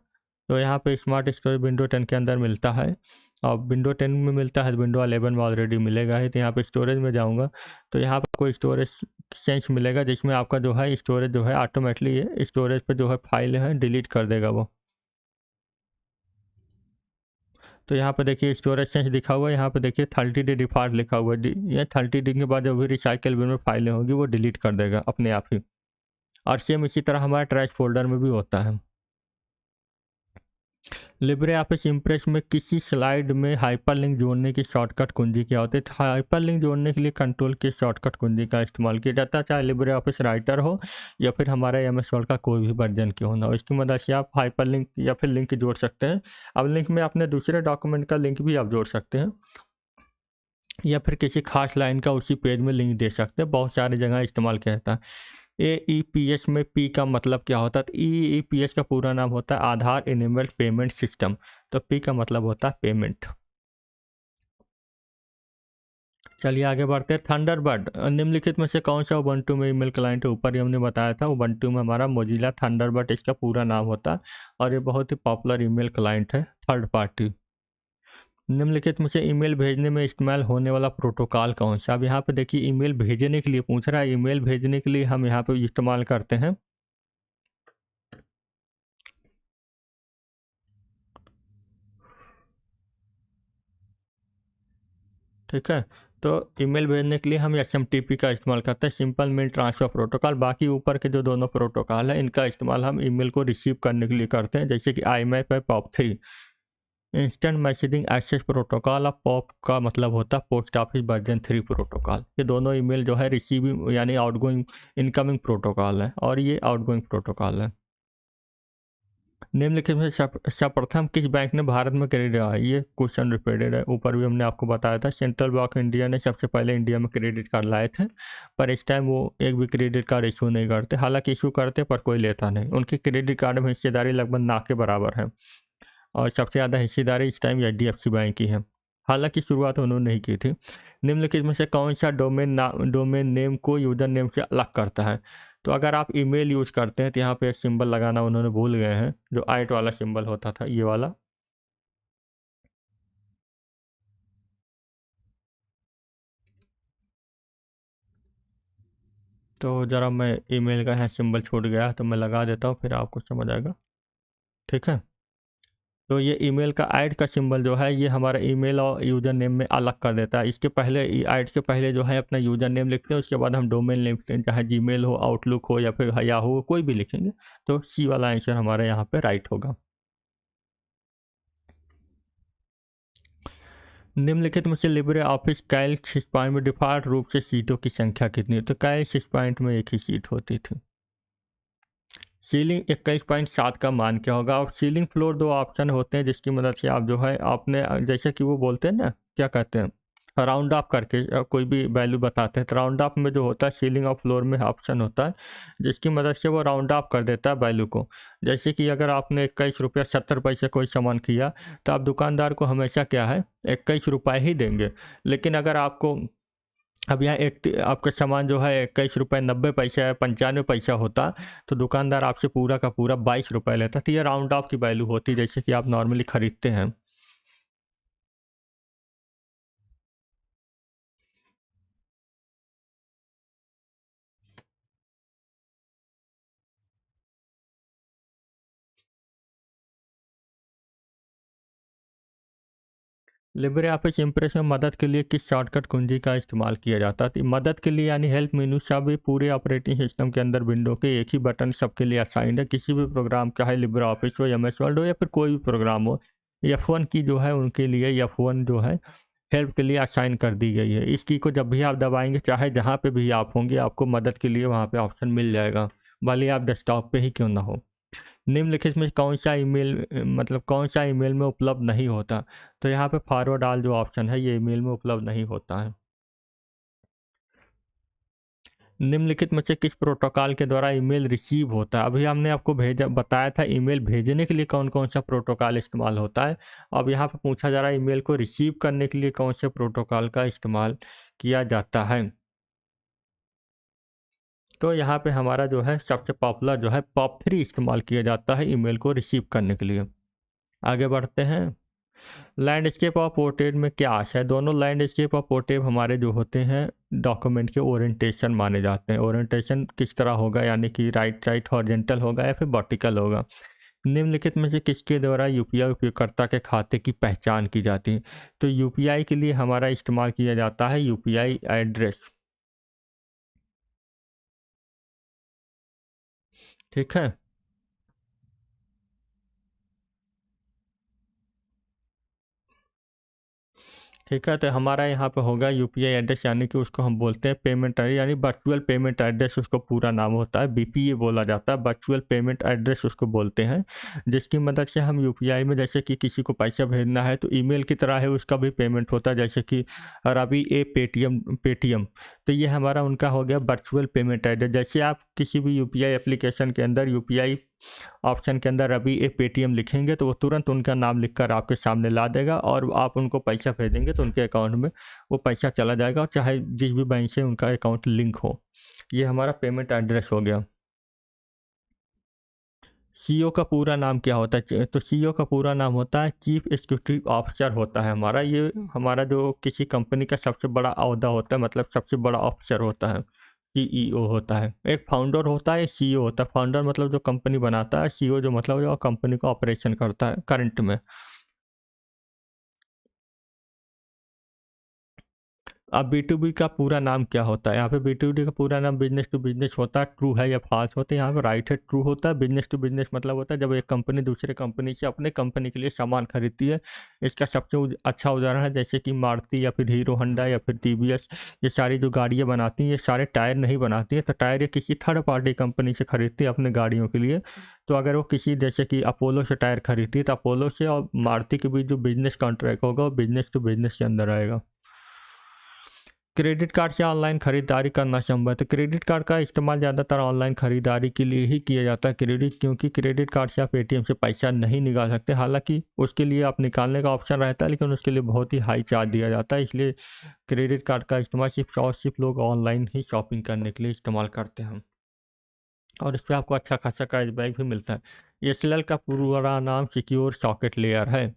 तो यहाँ पे स्मार्ट स्टोरेज विंडो 10 के अंदर मिलता है और विंडो 10 में मिलता है, विंडो 11 में ऑलरेडी मिलेगा ही। तो यहाँ पे स्टोरेज में जाऊँगा तो यहाँ पर कोई स्टोरेज सेंस मिलेगा जिसमें आपका जो है स्टोरेज जो है ऑटोमेटिकली ये स्टोरेज पर जो है फाइल है डिलीट कर देगा वो। तो यहाँ पे देखिए स्टोरेज सेंस लिखा हुआ है, यहाँ पे देखिए 30 डे डिफॉल्ट लिखा हुआ है। ये 30 दिन के बाद जो भी रिसाइकल बिन में फाइलें होंगी वो डिलीट कर देगा अपने आप ही। और सेम इसी तरह हमारे ट्रैश फोल्डर में भी होता है। लिब्रे ऑफिस इम्प्रेस में किसी स्लाइड में हाइपरलिंक जोड़ने की शॉर्टकट कुंजी क्या होती है? तो हाइपरलिंक जोड़ने के लिए कंट्रोल की शॉर्टकट कुंजी का इस्तेमाल किया जाता है, चाहे लिब्रे ऑफिस राइटर हो या फिर हमारा MS वर्ड का कोई भी वर्जन क्यों ना हो। इसकी मदद से आप हाइपरलिंक या फिर लिंक जोड़ सकते हैं। अब लिंक में अपने दूसरे डॉक्यूमेंट का लिंक भी आप जोड़ सकते हैं या फिर किसी खास लाइन का उसी पेज में लिंक दे सकते हैं। बहुत सारी जगह इस्तेमाल किया जाता है। AEPS में P का मतलब क्या होता है? तो AEPS का पूरा नाम होता है आधार इनेबल्ड पेमेंट सिस्टम। तो P का मतलब होता है पेमेंट। चलिए आगे बढ़ते हैं। थंडरबर्ड निम्नलिखित में से कौन सा उबंटू में ईमेल क्लाइंट है? ऊपर ही हमने बताया था उबंटू में हमारा मोजिला थंडरबर्ड इसका पूरा नाम होता है और ये बहुत ही पॉपुलर ईमेल क्लाइंट है, थर्ड पार्टी। निम्नलिखित में से ईमेल भेजने में इस्तेमाल होने वाला प्रोटोकॉल कौन सा? अब यहाँ पे देखिए ईमेल भेजने के लिए पूछ रहा है, ईमेल भेजने के लिए हम यहाँ पे इस्तेमाल करते हैं, ठीक है। तो ईमेल भेजने के लिए हम SMTP का इस्तेमाल करते हैं, सिंपल मेल ट्रांसफ़र प्रोटोकॉल। बाकी ऊपर के जो दोनों प्रोटोकॉल है इनका इस्तेमाल हम ईमेल को रिसीव करने के लिए करते हैं, जैसे कि IMAP है, POP3 instant messaging access protocol. और POP का मतलब होता है पोस्ट ऑफिस वर्जन 3 प्रोटोकॉल। ये दोनों ईमेल जो है रिसीविंग यानी आउटगोइंग इनकमिंग प्रोटोकॉल है और ये आउटगोइंग प्रोटोकॉल है। निम्नलिखित में सर्वप्रथम किस बैंक ने भारत में क्रेडिट दिया है? ये क्वेश्चन रिपीटेड है, ऊपर भी हमने आपको बताया था। सेंट्रल बैंक ऑफ इंडिया ने सबसे पहले इंडिया में क्रेडिट कार्ड लाए थे, पर इस टाइम वो एक भी क्रेडिट कार्ड इशू नहीं करते। हालांकि इशू करते पर कोई लेता नहीं। उनकी क्रेडिट कार्ड में हिस्सेदारी लगभग ना के बराबर है, और सबसे ज़्यादा हिस्सेदारी इस टाइम HDFC बैंक की है। हालांकि शुरुआत उन्होंने नहीं की थी। निम्नलिखित में से कौन सा डोमेन नेम को यूज़र नेम से अलग करता है? तो अगर आप ईमेल यूज़ करते हैं तो यहाँ पे सिंबल लगाना उन्होंने भूल गए हैं, जो आइट वाला सिंबल होता था, ये वाला। तो ज़रा मैं ईमेल का यहाँ सिंबल छूट गया तो मैं लगा देता हूँ, फिर आपको समझ आएगा। ठीक है, तो ये ईमेल का ऐड का सिंबल जो है ये हमारा ईमेल और यूज़र नेम में अलग कर देता है। इसके पहले ऐड से पहले जो है अपना यूज़र नेम लिखते हैं, उसके बाद हम डोमेन नेम लिखते हैं, चाहे जीमेल हो, आउटलुक हो या फिर याहू हो, कोई भी लिखेंगे। तो सी वाला आंसर हमारे यहाँ पे राइट होगा। निम्नलिखित में से लिब्रे ऑफिस कैल्क 6 पॉइंट में डिफ़ॉल्ट रूप से सीटों की संख्या कितनी है? तो कैल्क 6 पॉइंट में एक ही सीट होती थी। सीलिंग 21.7 का मान क्या होगा? और सीलिंग फ्लोर दो ऑप्शन होते हैं जिसकी मदद से आप जो है आपने जैसे कि वो बोलते हैं ना, क्या कहते हैं, राउंड ऑफ करके कोई भी वैल्यू बताते हैं, तो राउंड ऑफ में जो होता है सीलिंग और फ्लोर में ऑप्शन होता है जिसकी मदद से वो राउंड ऑफ कर देता है वैल्यू को। जैसे कि अगर आपने 21 रुपया 70 पैसे कोई सामान किया तो आप दुकानदार को हमेशा क्या है 21 रुपये ही देंगे। लेकिन अगर आपको अब यहाँ एक आपका सामान जो है 21 रुपये 90 पैसे या 95 पैसा होता, तो दुकानदार आपसे पूरा का पूरा 22 रुपये लेता। तो ये राउंड ऑफ की वैल्यू होती है जैसे कि आप नॉर्मली खरीदते हैं। लिब्रे ऑफिस इम्प्रेस में मदद के लिए किस शॉर्टकट कुंजी का इस्तेमाल किया जाता है? तो मदद के लिए यानी हेल्प मेनू सभी पूरे ऑपरेटिंग सिस्टम के अंदर विंडो के एक ही बटन सबके लिए असाइंड है। किसी भी प्रोग्राम चाहे लिब्रे ऑफिस हो, MS वर्ड हो या फिर कोई भी प्रोग्राम हो, F1 की जो है उनके लिए F1 जो है हेल्प के लिए असाइन कर दी गई है। इस की को जब भी आप दबाएंगे चाहे जहाँ पे भी आप होंगे आपको मदद के लिए वहाँ पे ऑप्शन मिल जाएगा, भले आप डेस्कटॉप पे ही क्यों ना हो। निम्नलिखित में कौन सा ईमेल मतलब कौन सा ईमेल में उपलब्ध नहीं होता? तो यहाँ पे फॉरवर्ड ऑल जो ऑप्शन है ये ईमेल में उपलब्ध नहीं होता है। निम्नलिखित में से किस प्रोटोकॉल के द्वारा ईमेल रिसीव होता है? अभी हमने आपको भेजा बताया था ईमेल भेजने के लिए कौन कौन सा प्रोटोकॉल इस्तेमाल होता है। अब यहाँ पे पूछा जा रहा है ईमेल को रिसीव करने के लिए कौन से प्रोटोकॉल का इस्तेमाल किया जाता है। तो यहाँ पे हमारा जो है सबसे पॉपुलर जो है POP3 इस्तेमाल किया जाता है ईमेल को रिसीव करने के लिए। आगे बढ़ते हैं। लैंडस्केप और पोर्ट्रेट में क्या आशा है? दोनों लैंडस्केप और पोर्ट्रेट हमारे जो होते हैं डॉक्यूमेंट के ओरिएंटेशन माने जाते हैं। ओरिएंटेशन किस तरह होगा, यानी कि राइट राइट हॉरिजॉन्टल होगा या फिर वर्टिकल होगा। निम्नलिखित में से किसके द्वारा UPI उपयोगकर्ता के खाते की पहचान की जाती है? तो UPI के लिए हमारा इस्तेमाल किया जाता है UPI एड्रेस। ठीक है, ठीक है, तो हमारा यहाँ पे होगा UPI एड्रेस, यानी कि उसको हम बोलते हैं पेमेंट यानी वर्चुअल पेमेंट एड्रेस उसको पूरा नाम होता है। BPE बोला जाता है, वर्चुअल पेमेंट एड्रेस उसको बोलते हैं, जिसकी मदद से हम UPI में जैसे कि किसी को पैसा भेजना है तो ईमेल की तरह है उसका भी पेमेंट होता है, जैसे कि रवि ए पेटीएम। तो ये हमारा उनका हो गया वर्चुअल पेमेंट एड्रेस। जैसे आप किसी भी UPI एप्लीकेशन के अंदर UPI ऑप्शन के अंदर अभी एक पेटीएम लिखेंगे तो वो तुरंत उनका नाम लिखकर आपके सामने ला देगा, और आप उनको पैसा भेजेंगे तो उनके अकाउंट में वो पैसा चला जाएगा, और चाहे जिस भी बैंक से उनका अकाउंट लिंक हो। ये हमारा पेमेंट एड्रेस हो गया। CEO का पूरा नाम क्या होता है? तो CEO का पूरा नाम होता है चीफ एग्जीक्यूटिव ऑफिसर होता है हमारा। ये हमारा जो किसी कंपनी का सबसे बड़ा अहदा होता है, मतलब सबसे बड़ा ऑफिसर होता है, CEO होता है। एक फाउंडर होता है, CEO होता है। फाउंडर मतलब जो कंपनी बनाता है, CEO जो मतलब जो कंपनी का ऑपरेशन करता है करंट में। अब B2B का पूरा नाम क्या होता है? यहाँ पे B2B का पूरा नाम बिजनेस टू बिजनेस होता है। ट्रू है या फॉल्स होता है? यहाँ पे राइट है, ट्रू होता है। बिजनेस टू बिजनेस मतलब होता है जब एक कंपनी दूसरे कंपनी से अपने कंपनी के लिए सामान खरीदती है। इसका सबसे अच्छा उदाहरण है जैसे कि मारुति या फिर हीरो होंडा या फिर TVS। ये सारी जो गाड़ियाँ बनाती हैं ये सारे टायर नहीं बनाती है, तो टायर ये किसी थर्ड पार्टी कंपनी से खरीदती है अपने गाड़ियों के लिए। तो अगर वो किसी जैसे कि अपोलो से टायर खरीदती है तो अपोलो से और मारुति के बीच जो बिजनेस कॉन्ट्रैक्ट होगा वो बिजनेस टू बिजनेस के अंदर आएगा। क्रेडिट कार्ड से ऑनलाइन खरीदारी करना संभव है? तो क्रेडिट कार्ड का इस्तेमाल ज़्यादातर ऑनलाइन खरीदारी के लिए ही किया जाता है। क्योंकि क्रेडिट कार्ड से आप ATM से पैसा नहीं निकाल सकते। हालांकि उसके लिए आप निकालने का ऑप्शन रहता है, लेकिन उसके लिए बहुत ही हाई चार्ज दिया जाता है। इसलिए क्रेडिट कार्ड का इस्तेमाल सिर्फ और सिर्फ लोग ऑनलाइन ही शॉपिंग करने के लिए इस्तेमाल करते हैं। और इस पर आपको अच्छा खासा कैशबैक भी मिलता है। SLL का पूरा नाम सिक्योर सॉकेट लेयर है।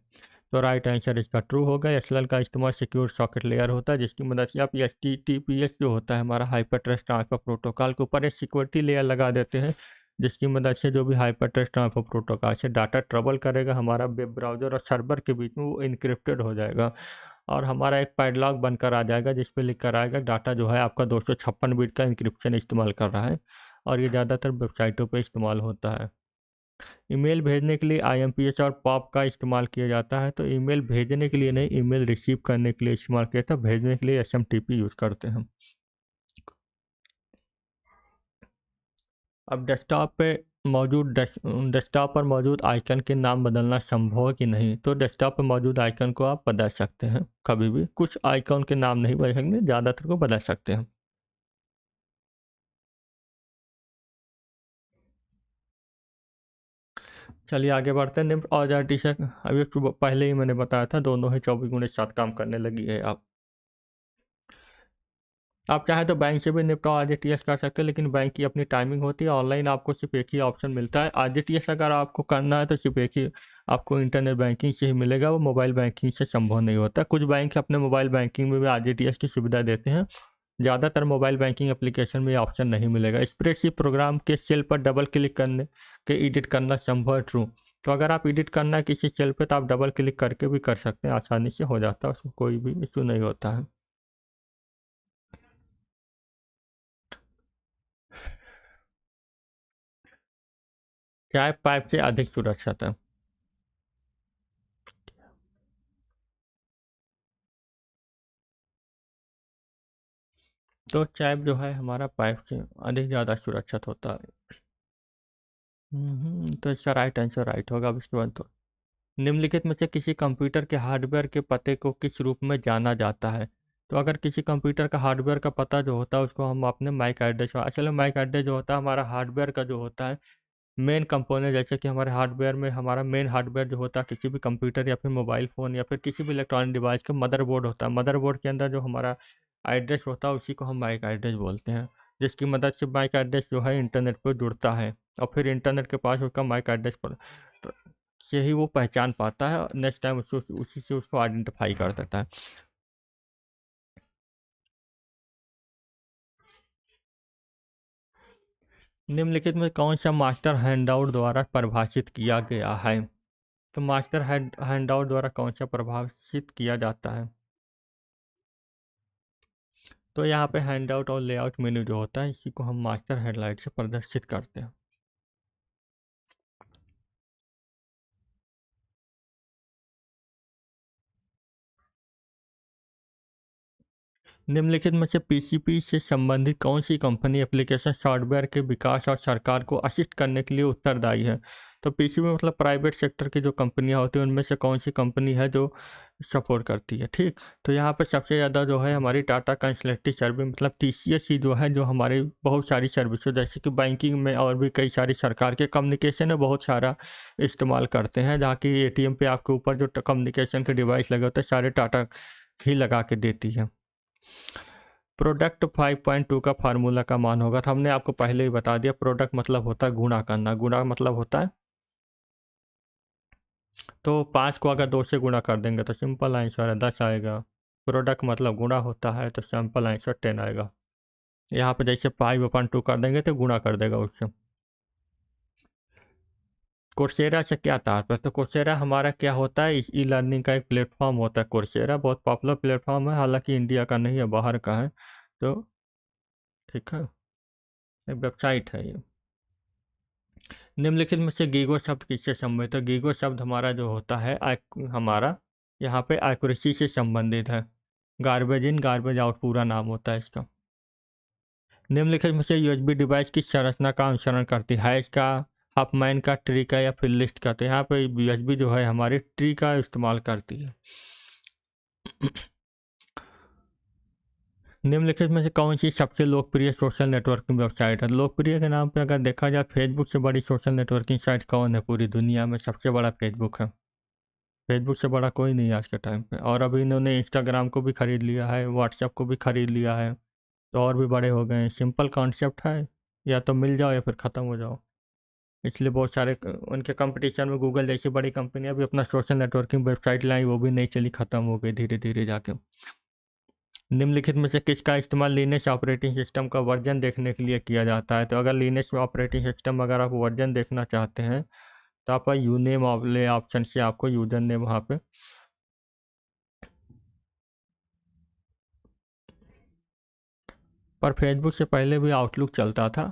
तो राइट आंसर इसका ट्रू होगा। SLL का इस्तेमाल सिक्योर सॉकेट लेयर होता है जिसकी मदद से आप HTTPS जो होता है हमारा हाइपर ट्रस्ट ट्रांसफर प्रोटोकॉल के ऊपर एक सिक्योरिटी लेयर लगा देते हैं, जिसकी मदद से जो भी हाइपर ट्रस्ट ट्रांसफर प्रोटोकॉल से डाटा ट्रेवल करेगा हमारा वेब ब्राउज़र और सर्वर के बीच में, वो इनक्रिप्टेड हो जाएगा और हमारा एक पैडलॉक बनकर आ जाएगा जिस पे लिख कर आएगा डाटा जो है आपका 256 बिट का इंक्रिप्शन इस्तेमाल कर रहा है। और ये ज़्यादातर वेबसाइटों पे इस्तेमाल होता है। ईमेल भेजने के लिए IMPS और पॉप का इस्तेमाल किया जाता है। तो ईमेल भेजने के लिए नहीं, ईमेल रिसीव करने के लिए इस्तेमाल किया था। भेजने के लिए SMTP यूज़ करते हैं। अब डेस्कटॉप पर मौजूद आइकन के नाम बदलना संभव है कि नहीं? तो डेस्कटॉप पर मौजूद आइकन को आप बदल सकते हैं कभी भी। कुछ आइकन के नाम नहीं बदल सकते, ज़्यादातर को बदल सकते हैं। चलिए आगे बढ़ते हैं। निम्न औजार टी शर्ट अभी पहले ही मैंने बताया था, दोनों ही 24x7 काम करने लगी है। आप चाहे तो बैंक से भी निपटाओ RTGS कर सकते हैं, लेकिन बैंक की अपनी टाइमिंग होती है। ऑनलाइन आपको सिर्फ एक ही ऑप्शन मिलता है। RTGS अगर आपको करना है तो सिर्फ एक ही आपको इंटरनेट बैंकिंग से ही मिलेगा, वो मोबाइल बैंकिंग से संभव नहीं होता। कुछ बैंक अपने मोबाइल बैंकिंग में भी RTGS की सुविधा देते हैं। ज़्यादातर मोबाइल बैंकिंग एप्लीकेशन में ये ऑप्शन नहीं मिलेगा। स्प्रेडशीट प्रोग्राम के सेल पर डबल क्लिक करने के एडिट करना संभव है? ट्रू। तो अगर आप एडिट करना है किसी सेल पे तो आप डबल क्लिक करके भी कर सकते हैं, आसानी से हो जाता है, उसमें कोई भी इशू नहीं होता है। चाय पाइप से अधिक सुरक्षित है? तो चाय जो है हमारा पाइप से अधिक ज़्यादा सुरक्षित होता है। तो इसका राइट आंसर राइट होगा। अब इसके बाद तो निम्नलिखित में से किसी कंप्यूटर के हार्डवेयर के पते को किस रूप में जाना जाता है? तो अगर किसी कंप्यूटर का हार्डवेयर का पता जो होता है उसको हम अपने मैक एड्रेस, असल में मैक एड्रेस जो होता है हमारा हार्डवेयर का जो होता है मेन कंपोनेंट, जैसे कि हमारे हार्डवेयर में हमारा मेन हार्डवेयर जो होता है किसी भी कंप्यूटर या फिर मोबाइल फ़ोन या फिर किसी भी इलेक्ट्रॉनिक डिवाइस का मदरबोर्ड होता है। मदरबोर्ड के अंदर जो हमारा एड्रेस होता है उसी को हम मैक एड्रेस बोलते हैं, जिसकी मदद से मैक एड्रेस जो है इंटरनेट पर जुड़ता है और फिर इंटरनेट के पास उसका मैक एड्रेस पर तो से ही वो पहचान पाता है और नेक्स्ट टाइम उसको उसी से उसको आइडेंटिफाई कर देता है। निम्नलिखित में कौन सा मास्टर हैंडआउट द्वारा परिभाषित किया गया है? तो मास्टर हैंडआउट द्वारा कौन सा परिभाषित किया जाता है? तो यहाँ पे हैंडआउट और लेआउट मेन्यू जो होता है इसी को हम मास्टर हेडलाइट से प्रदर्शित करते हैं। निम्नलिखित में से PCP से संबंधित कौन सी कंपनी एप्लीकेशन सॉफ्टवेयर के विकास और सरकार को असिस्ट करने के लिए उत्तरदायी है? तो PCP मतलब प्राइवेट सेक्टर की जो कंपनियां होती हैं उनमें से कौन सी कंपनी है जो सपोर्ट करती है? ठीक, तो यहाँ पर सबसे ज़्यादा जो है हमारी टाटा कंसल्टेंसी सर्विस मतलब TCS ही जो है, जो हमारी बहुत सारी सर्विसेज जैसे कि बैंकिंग में और भी कई सारी सरकार के कम्युनिकेशन में बहुत सारा इस्तेमाल करते हैं, जहाँ की ATM पे आपके ऊपर जो कम्युनिकेशन के डिवाइस लगे होते हैं सारे टाटा ही लगा के देती है। प्रोडक्ट 5.2 का फार्मूला का मान होगा, तो हमने आपको पहले ही बता दिया। प्रोडक्ट मतलब होता है गुणा करना, गुणा मतलब होता है तो 5 को अगर 2 से गुणा कर देंगे तो सिंपल आंसर है 10 आएगा। प्रोडक्ट मतलब गुणा होता है तो सिंपल आंसर 10 आएगा। यहाँ पे जैसे 5/2 कर देंगे तो गुणा कर देगा उससे। कोर्सेरा से क्या तात्पर्य? तो कोर्सेरा हमारा क्या होता है, ई लर्निंग का एक प्लेटफॉर्म होता है। कोर्सेरा बहुत पॉपुलर प्लेटफॉर्म है, हालांकि इंडिया का नहीं है, बाहर का है। तो ठीक है, एक वेबसाइट है ये। निम्नलिखित में से गीगो शब्द किससे संबंधित है? गीगो शब्द हमारा जो होता है हमारा यहाँ पे एक्यूरेसी से संबंधित है। गार्बेज इन गार्बेज आउट पूरा नाम होता है इसका। निम्नलिखित में से यूएसबी डिवाइस की संरचना का अनुसरण करती है? इसका, हफमैन का, ट्री का या फिर लिस्ट का? तो यहाँ पे यूएसबी जो है हमारी ट्री का इस्तेमाल करती है। निम्नलिखित में से कौन सी सबसे लोकप्रिय सोशल नेटवर्किंग वेबसाइट है? लोकप्रिय के नाम पे अगर देखा जाए, फेसबुक से बड़ी सोशल नेटवर्किंग साइट कौन है पूरी दुनिया में? सबसे बड़ा फेसबुक है। फेसबुक से बड़ा कोई नहीं है आज के टाइम पे। और अभी इन्होंने इंस्टाग्राम को भी खरीद लिया है, व्हाट्सएप को भी खरीद लिया है, तो और भी बड़े हो गए हैं। सिंपल कॉन्सेप्ट है, या तो मिल जाओ या फिर ख़त्म हो जाओ। इसलिए बहुत सारे उनके कंपटीशन में गूगल जैसी बड़ी कंपनियां भी अपना सोशल नेटवर्किंग वेबसाइट लाई, वो भी नहीं चली, ख़त्म हो गई धीरे धीरे जाके। निम्नलिखित में से किसका इस्तेमाल लिनक्स ऑपरेटिंग सिस्टम का वर्जन देखने के लिए किया जाता है? तो अगर लिनक्स में ऑपरेटिंग सिस्टम अगर आप वर्जन देखना चाहते हैं तो आप यूनेम वाले ऑप्शन से आपको यूजर नेम वहाँ पे पर फेसबुक से पहले भी आउटलुक चलता था,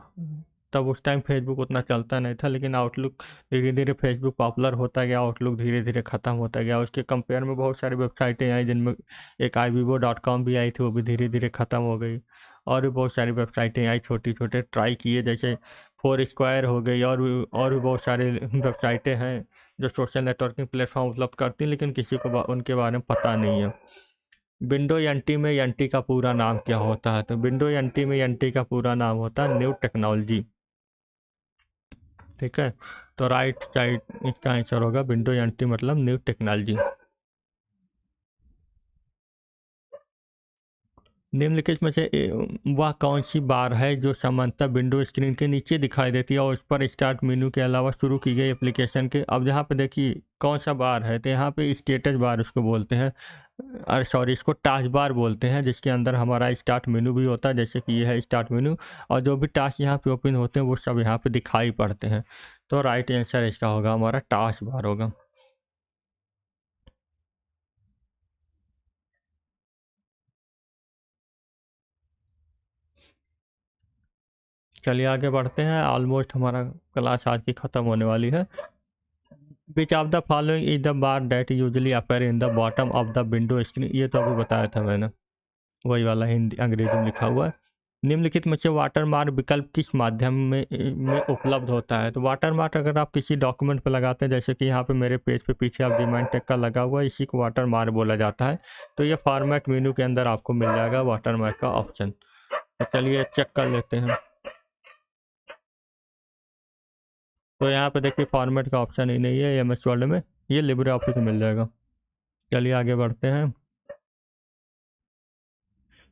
तब उस टाइम फेसबुक उतना चलता नहीं था, लेकिन आउटलुक धीरे धीरे फेसबुक पॉपुलर होता गया, आउटलुक धीरे धीरे ख़त्म होता गया। उसके कंपेयर में बहुत सारी वेबसाइटें आई, जिनमें एक ivivo.com भी आई थी, वो भी धीरे धीरे ख़त्म हो गई। और भी बहुत सारी वेबसाइटें आई, छोटे छोटे ट्राई किए, जैसे फोर स्क्वायर हो गई, और भी बहुत सारे वेबसाइटें हैं जो सोशल नेटवर्किंग प्लेटफॉर्म उपलब्ध करती हैं, लेकिन किसी को उनके बारे में पता नहीं है। विंडो एनटी में एनटी का पूरा नाम क्या होता है? तो विंडो एनटी में एनटी का पूरा नाम होता है न्यू टेक्नोलॉजी। ठीक है, तो राइट साइड इसका आंसर होगा विंडो एनटी मतलब न्यू टेक्नोलॉजी। निम्नलिखित में से वह कौन सी बार है जो सामान्यतः विंडो स्क्रीन के नीचे दिखाई देती है और उस पर स्टार्ट मेनू के अलावा शुरू की गई एप्लीकेशन के? अब यहाँ पे देखिए कौन सा बार है, तो यहाँ पे स्टेटस बार उसको बोलते हैं, अरे सॉरी, इसको टास्क बार बोलते हैं, जिसके अंदर हमारा स्टार्ट मेनू भी होता है, जैसे कि ये है स्टार्ट मेनू, और जो भी टास्क यहाँ पे ओपन होते हैं वो सब यहाँ पे दिखाई पड़ते हैं। तो राइट आंसर इसका होगा हमारा टास्क बार होगा। चलिए आगे बढ़ते हैं, ऑलमोस्ट हमारा क्लास आज की ख़त्म होने वाली है। Which of the following is the bar date usually appear in the bottom of the window screen? ये तो अभी बताया था मैंने, वही वाला हिंदी अंग्रेजी में लिखा हुआ है। निम्नलिखित में से वाटरमार्क विकल्प किस माध्यम में उपलब्ध होता है? तो वाटरमार्क अगर आप किसी डॉक्यूमेंट पर लगाते हैं, जैसे कि यहाँ पे मेरे पेज पे पीछे आप डिमांड टेक का लगा हुआ है, इसी को वाटरमार्क बोला जाता है। तो ये फॉर्मेट मेनू के अंदर आपको मिल जाएगा वाटरमार्क का ऑप्शन। तो चलिए चेक कर लेते हैं। तो यहाँ पे देखिए फॉर्मेट का ऑप्शन ही नहीं है एमएस वर्ड में, ये लिब्रे ऑफिस में मिल जाएगा। चलिए आगे बढ़ते हैं।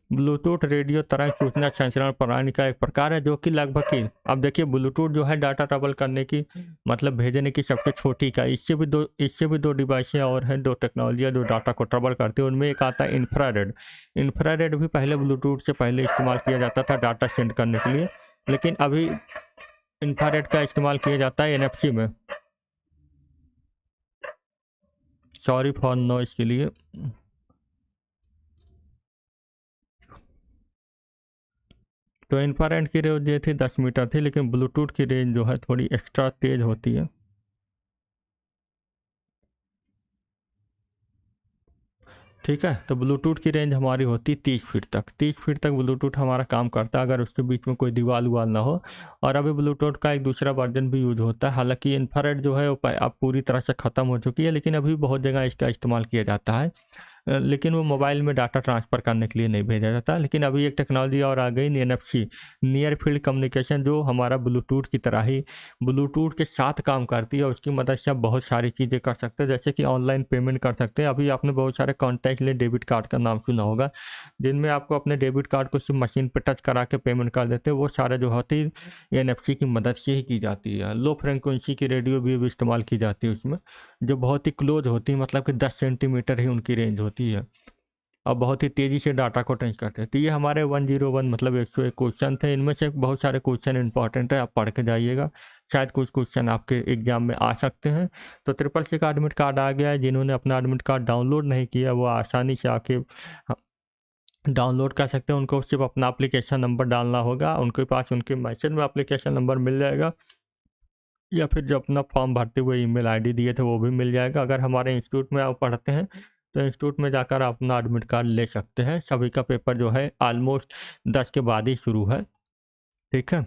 ब्लूटूथ रेडियो तरंग सूचना संचरण प्रणाली का एक प्रकार है जो कि लगभग ही, अब देखिए ब्लूटूथ जो है डाटा ट्रेवल करने की मतलब भेजने की सबसे छोटी इकाई, इससे भी दो डिवाइसें और हैं, दो टेक्नोलॉजी जो डाटा को ट्रेवल करती है। उनमें एक आता है इंफ्रारेड। इंफ्रारेड भी पहले ब्लूटूथ से पहले इस्तेमाल किया जाता था डाटा सेंड करने के लिए, लेकिन अभी इंफ्रारेड का इस्तेमाल किया जाता है एनएफसी में। सॉरी फॉर नॉइस के लिए। तो इंफ्रारेड की रेंज ये थी 10 मीटर थी, लेकिन ब्लूटूथ की रेंज जो है थोड़ी एक्स्ट्रा तेज होती है। ठीक है, तो ब्लूटूथ की रेंज हमारी होती है 30 फीट तक। 30 फीट तक ब्लूटूथ हमारा काम करता है अगर उसके बीच में कोई दीवार उवाल ना हो। और अभी ब्लूटूथ का एक दूसरा वर्जन भी यूज होता है, हालांकि इन्फ्रारेड जो है वो अब पूरी तरह से ख़त्म हो चुकी है, लेकिन अभी बहुत जगह इसका इस्तेमाल किया जाता है। लेकिन वो मोबाइल में डाटा ट्रांसफ़र करने के लिए नहीं भेजा जाता। लेकिन अभी एक टेक्नोलॉजी और आ गई एनएफसी, नियर फील्ड कम्युनिकेशन, जो हमारा ब्लूटूथ की तरह ही ब्लूटूथ के साथ काम करती है। उसकी मदद से आप बहुत सारी चीज़ें कर सकते हैं, जैसे कि ऑनलाइन पेमेंट कर सकते हैं। अभी आपने बहुत सारे कॉन्टैक्ट लिए डेबिट कार्ड का नाम सुना होगा, जिनमें आपको अपने डेबिट कार्ड को सिर्फ मशीन पर टच करा के पेमेंट कर देते हैं। वो सारे जो होती है एनएफसी की मदद से ही की जाती है। लो फ्रिक्वेंसी की रेडियो भी इस्तेमाल की जाती है उसमें, जो बहुत ही क्लोज होती है, मतलब कि 10 सेंटीमीटर ही उनकी रेंज होती है। और बहुत ही तेज़ी से डाटा को ट्रांस करते हैं। तो ये हमारे 101 मतलब 101 क्वेश्चन थे। इनमें से बहुत सारे क्वेश्चन इंपॉर्टेंट है, आप पढ़ के जाइएगा, शायद कुछ क्वेश्चन आपके एग्जाम में आ सकते हैं। तो ट्रिपल सी का एडमिट कार्ड आ गया है। जिन्होंने अपना एडमिट कार्ड डाउनलोड नहीं किया वो आसानी से आके डाउनलोड कर सकते हैं। उनको सिर्फ अपना एप्लीकेशन नंबर डालना होगा, उनके पास उनके मैसेज में एप्लीकेशन नंबर मिल जाएगा, या फिर जो अपना फॉर्म भरते हुए ईमेल आईडी दिए थे वो भी मिल जाएगा। अगर हमारे इंस्टीट्यूट में आप पढ़ते हैं तो इंस्टीट्यूट में जाकर आप अपना एडमिट कार्ड ले सकते हैं। सभी का पेपर जो है ऑलमोस्ट 10 के बाद ही शुरू है, ठीक है।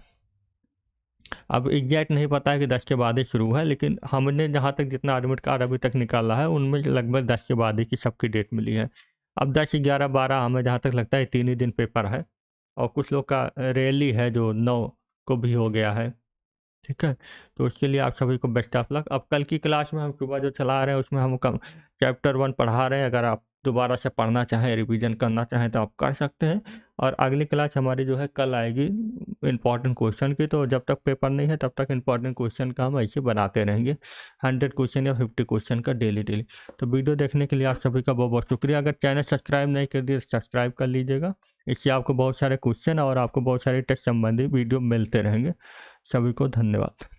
अब एग्जैक्ट नहीं पता है कि 10 के बाद ही शुरू है, लेकिन हमने जहाँ तक जितना एडमिट कार्ड अभी तक निकाला है उनमें लगभग 10 के बाद ही की सबकी डेट मिली है। अब 10, 11, 12 हमें जहाँ तक लगता है 3 ही दिन पेपर है, और कुछ लोग का रेयरली है जो 9 को भी हो गया है, ठीक है। तो उसके लिए आप सभी को बेस्ट ऑफ लक। अब कल की क्लास में हम सुबह जो चला रहे हैं उसमें हम कम चैप्टर 1 पढ़ा रहे हैं। अगर आप दोबारा से पढ़ना चाहें, रिवीजन करना चाहें तो आप कर सकते हैं। और अगली क्लास हमारी जो है कल आएगी इंपॉर्टेंट क्वेश्चन की। तो जब तक पेपर नहीं है तब तक इंपॉर्टेंट क्वेश्चन का हम ऐसे बनाते रहेंगे, 100 क्वेश्चन या 50 क्वेश्चन का डेली। तो वीडियो देखने के लिए आप सभी का बहुत बहुत शुक्रिया। अगर चैनल सब्सक्राइब नहीं कर दिए सब्सक्राइब कर लीजिएगा, इससे आपको बहुत सारे क्वेश्चन और आपको बहुत सारे टेस्ट संबंधी वीडियो मिलते रहेंगे। सभी को धन्यवाद।